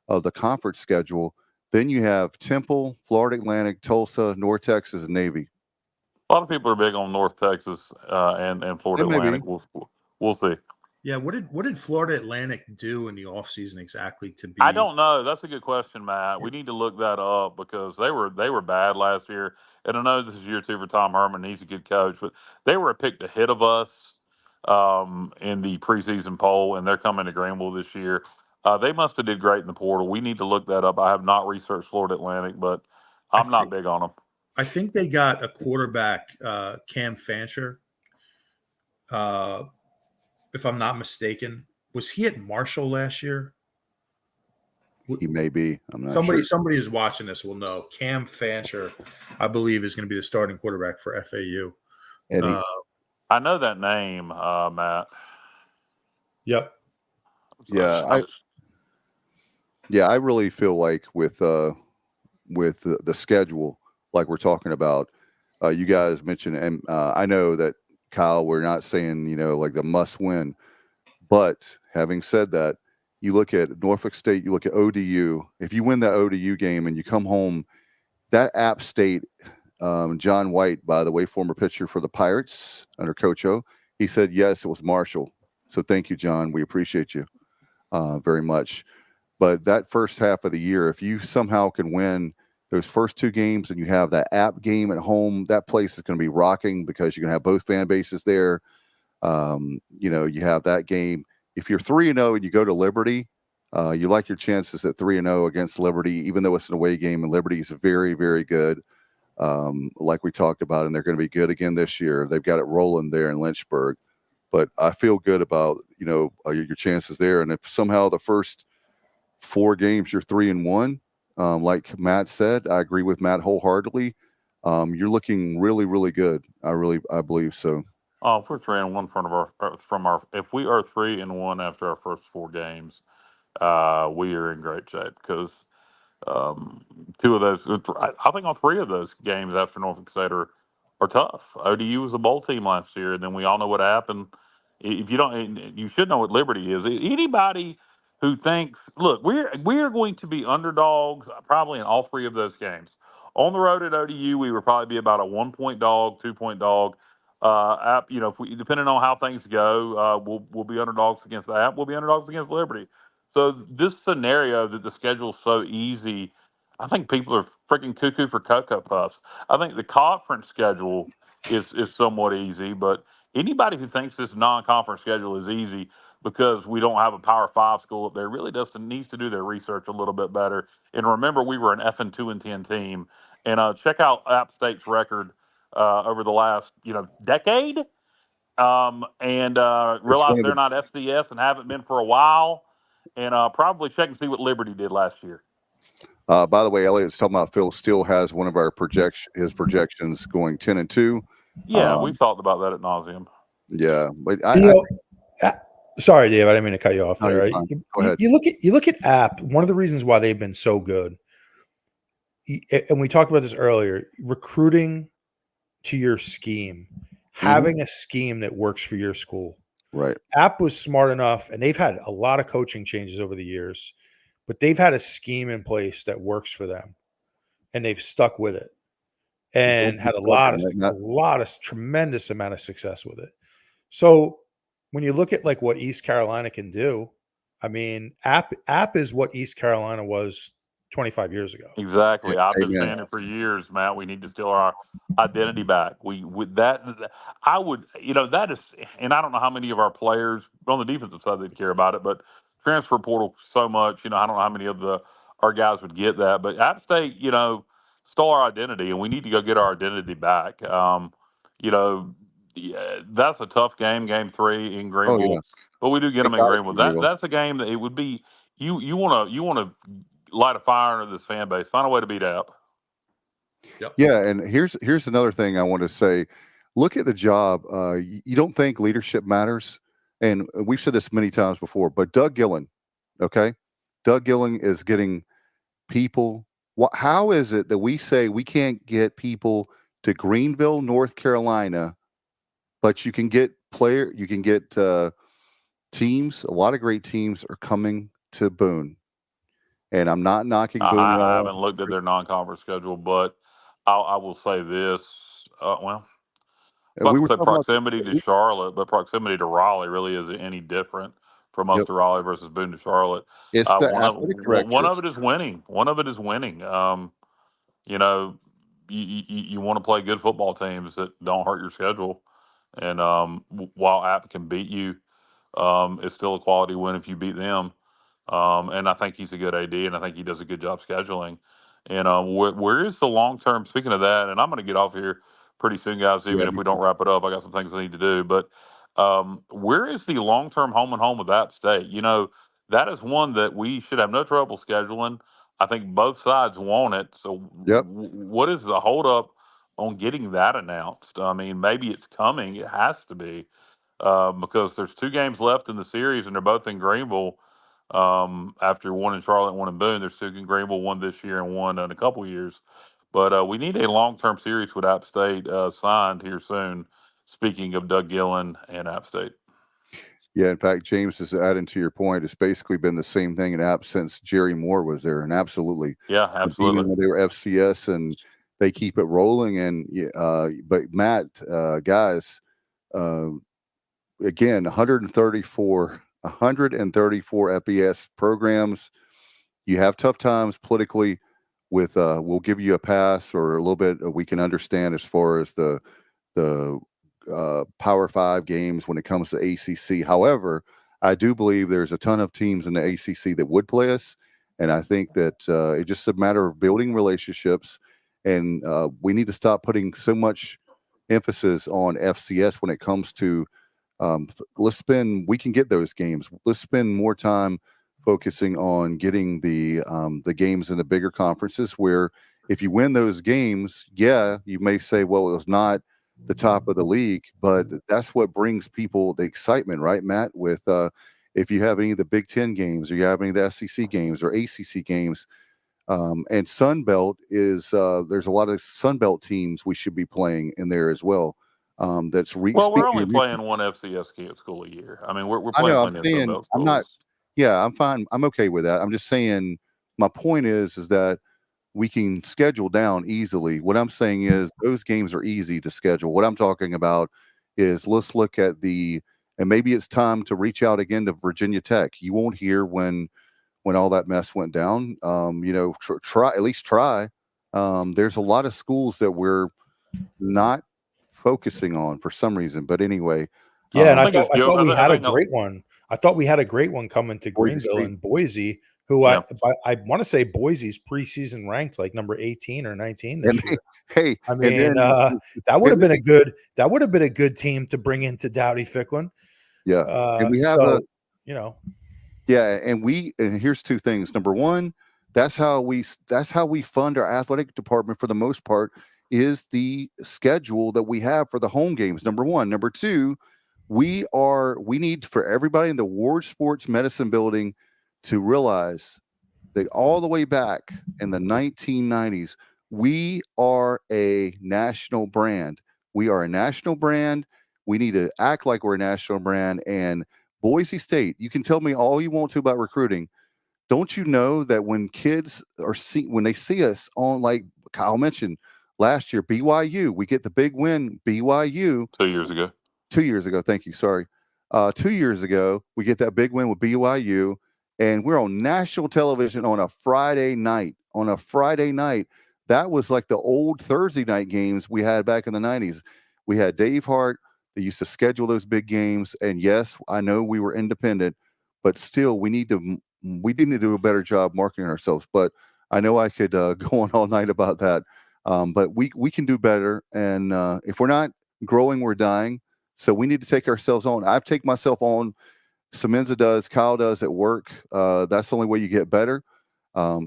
of the conference schedule, then you have Temple, Florida Atlantic, Tulsa, North Texas, and Navy. A lot of people are big on North Texas and Florida Atlantic. We'll see. Yeah, what did Florida Atlantic do in the offseason exactly to be? I don't know. That's a good question, Matt. We need to look that up because they were bad last year. And I know this is year 2 for Tom Herman. He's a good coach, but they were picked ahead of us in the preseason poll, and they're coming to Greenville this year. They must have did great in the portal. We need to look that up. I have not researched Florida Atlantic, but I'm not big on them. I think they got a quarterback, Cam Fancher. If I'm not mistaken, was he at Marshall last year? He may be. I'm not sure. Somebody who's watching this will know. Cam Fancher, I believe, is going to be the starting quarterback for FAU. I know that name, Matt. Yep. Yeah, I really feel like with the schedule, like we're talking about, you guys mentioned, and I know that Kyle, we're not saying like the must win, but having said that, you look at Norfolk State, you look at ODU. If you win that ODU game and you come home, that App State, John White, by the way, former pitcher for the Pirates under Coach O, he said yes, it was Marshall. So thank you, John. We appreciate you very much. But that first half of the year, if you somehow can win those first 2 games and you have that App game at home, that place is going to be rocking because you're going to have both fan bases there. You have that game. If you're 3-0 and you go to Liberty, you like your chances at 3-0 against Liberty, even though it's an away game, and Liberty is very, very good, like we talked about, and they're going to be good again this year. They've got it rolling there in Lynchburg. but I feel good about your chances there. And if somehow the first 4 games you're 3-1, like Matt said, I agree with Matt wholeheartedly. You're looking really, really good. I believe so. Oh, if we're 3-1 if we are 3-1 after our first 4 games, we are in great shape because 2 of those, I think, on 3 of those games after Norfolk State are tough. ODU was a bowl team last year, and then we all know what happened. If you don't, you should know what Liberty is. Anybody who thinks, look, we are going to be underdogs probably in all 3 of those games. On the road at ODU, we would probably be about a 1-point dog, 2-point dog. If we, depending on how things go, we'll be underdogs against that. We'll be underdogs against Liberty. So this scenario that the schedule's so easy, I think people are freaking cuckoo for Cocoa Puffs. I think the conference schedule is somewhat easy, but anybody who thinks this non-conference schedule is easy because we don't have a Power 5 school up there really needs to do their research a little bit better. And remember, we were an F and 2-10 team. And check out App State's record over the last decade, and It's one realize of they're the not FCS and haven't been for a while, and probably check and see what Liberty did last year. By the way, Elliot's talking about Phil Steele has one of our projections going 10-2. Yeah, we've talked about that at nauseum. Yeah, but sorry, Dave, I didn't mean to cut you off there. Go ahead. You look at App. One of the reasons why they've been so good, and we talked about this earlier, recruiting to your scheme, having a scheme that works for your school. Right. App was smart enough, and they've had a lot of coaching changes over the years, but they've had a scheme in place that works for them, and they've stuck with it, and had a lot of tremendous amount of success with it. So when you look at like what East Carolina can do, I mean, App is what East Carolina was 25 years ago. Exactly. I've been saying it for years, Matt. We need to steal our identity back. I would, that is, and I don't know how many of our players on the defensive side they'd care about it, but transfer portal so much, I don't know how many of our guys would get that. But App State, stole our identity, and we need to go get our identity back. That's a tough game, game 3 in Greenville, but we do get them in Greenville. That's a game that it would be. You want to light a fire under this fan base. Find a way to beat App. Yep. Yeah, and here's another thing I want to say. Look at the job. You don't think leadership matters, and we've said this many times before. But Doug Gillen, okay, Doug Gillen is getting people. How is it that we say we can't get people to Greenville, North Carolina, but you can get teams? A lot of great teams are coming to Boone. And I'm not knocking Boone. I haven't looked at their non-conference schedule, but I will say this. We say proximity to Charlotte, but proximity to Raleigh really isn't any different from us to Raleigh versus Boone to Charlotte. It's the athletic director. One of it is winning. You want to play good football teams that don't hurt your schedule. And while App can beat you, it's still a quality win if you beat them. And I think he's a good AD, and I think he does a good job scheduling. And where is the long term? Speaking of that, and I'm going to get off here pretty soon, guys. Even if we don't wrap it up, I got some things I need to do. But where is the long term home and home with App State? That is one that we should have no trouble scheduling. I think both sides want it. So what is the holdup on getting that announced? I mean, maybe it's coming. It has to be because there's 2 games left in the series, and they're both in Greenville. After one in Charlotte, one in Boone, there's 2 in Greenville, one this year and one in a couple of years. But we need a long-term series with App State signed here soon. Speaking of Doug Gillen and App State. Yeah, in fact, James is adding to your point. It's basically been the same thing in App since Jerry Moore was there, and absolutely. Yeah, absolutely. When they were FCS, and they keep it rolling. And but Matt, guys, again, 134 FBS programs. You have tough times politically with we'll give you a pass or a little bit we can understand as far as the Power 5 games when it comes to ACC. However, I do believe there's a ton of teams in the ACC that would play us, and I think that it's just a matter of building relationships, and we need to stop putting so much emphasis on FCS when it comes to We can get those games. Let's spend more time focusing on getting the games in the bigger conferences where if you win those games, yeah, you may say, well, it was not the top of the league, but that's what brings people the excitement, right, Matt? With if you have any of the Big Ten games or you have any of the SEC games or ACC games, and Sun Belt is there's a lot of Sun Belt teams we should be playing in there as well. Well, we're only playing one FCS school a year. I mean, we're I playing know. I'm plenty of Sun saying Belt I'm not. schools. Yeah, I'm fine. I'm okay with that. I'm just saying my point is that we can schedule down easily. What I'm saying is those games are easy to schedule. What I'm talking about is let's look at and maybe it's time to reach out again to Virginia Tech. You won't hear when all that mess went down. Try at least try. There's a lot of schools that we're not focusing on for some reason. But anyway, yeah, and I think thought we had a think I'll- great one. I thought we had a great one coming to Boise Greenville State. and Boise, who Yeah. I want to say Boise's preseason ranked like number 18 or 19 this And year. hey, I mean, and then, that would have been a good team to bring into Dowdy Ficklin. yeah, and we have Yeah, and here's two things. Number one, that's how we fund our athletic department for the most part is the schedule that we have for the home games. Number one. Number two, we need for everybody in the Ward Sports Medicine building to realize that all the way back in the 1990s, we are a national brand. We are a national brand. We need to act like we're a national brand. And Boise State, you can tell me all you want to about recruiting. Don't you know that when kids when they see us on, like Kyle mentioned last year, BYU, we get the big win, BYU. 2 years ago. 2 years ago. Thank you. Sorry. 2 years ago, we get that big win with BYU, and we're on national television on a Friday night. That was like the old Thursday night games we had back in the 90s. We had Dave Hart. They used to schedule those big games. And yes, I know we were independent, but still we need to do a better job marketing ourselves. But I know I could go on all night about that. But we can do better. And if we're not growing, we're dying. So we need to take ourselves on. I've taken myself on. Semenza does, Kyle does at work. That's the only way you get better.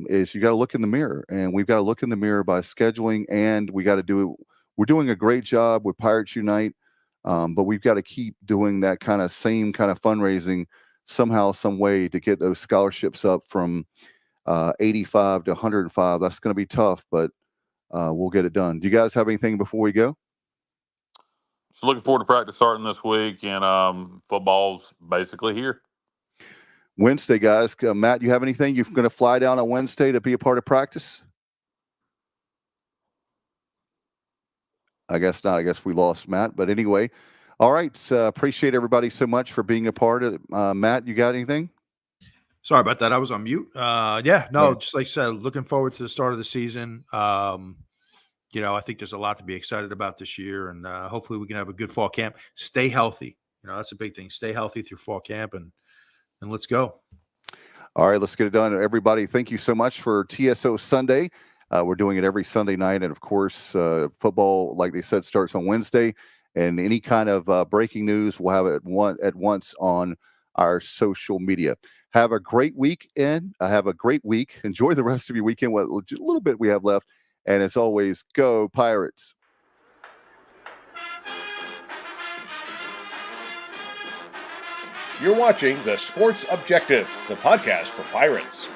Is you got to look in the mirror, and we've got to look in the mirror by scheduling, and we got to do it. We're doing a great job with Pirates Unite, but we've got to keep doing that same kind of fundraising somehow, some way to get those scholarships up from 85 to 105. That's going to be tough, but we'll get it done. Do you guys have anything before we go? So looking forward to practice starting this week, and football's basically here. Wednesday, guys. Matt, you have anything? You're going to fly down on Wednesday to be a part of practice? I guess not. I guess we lost Matt. But anyway, all right. Appreciate everybody so much for being a part of it. Matt, you got anything? Sorry about that. I was on mute. Just like I said, looking forward to the start of the season. I think there's a lot to be excited about this year, and hopefully we can have a good fall camp. Stay healthy. That's a big thing. Stay healthy through fall camp, and let's go. All right, let's get it done. Everybody, thank you so much for TSO Sunday. We're doing it every Sunday night, and of course, football, like they said, starts on Wednesday. And any kind of breaking news, we'll have it at once on our social media. Have a great weekend. Have a great week. Enjoy the rest of your weekend. What little bit we have left. And as always, go Pirates. You're watching The Sports Objective, the podcast for Pirates.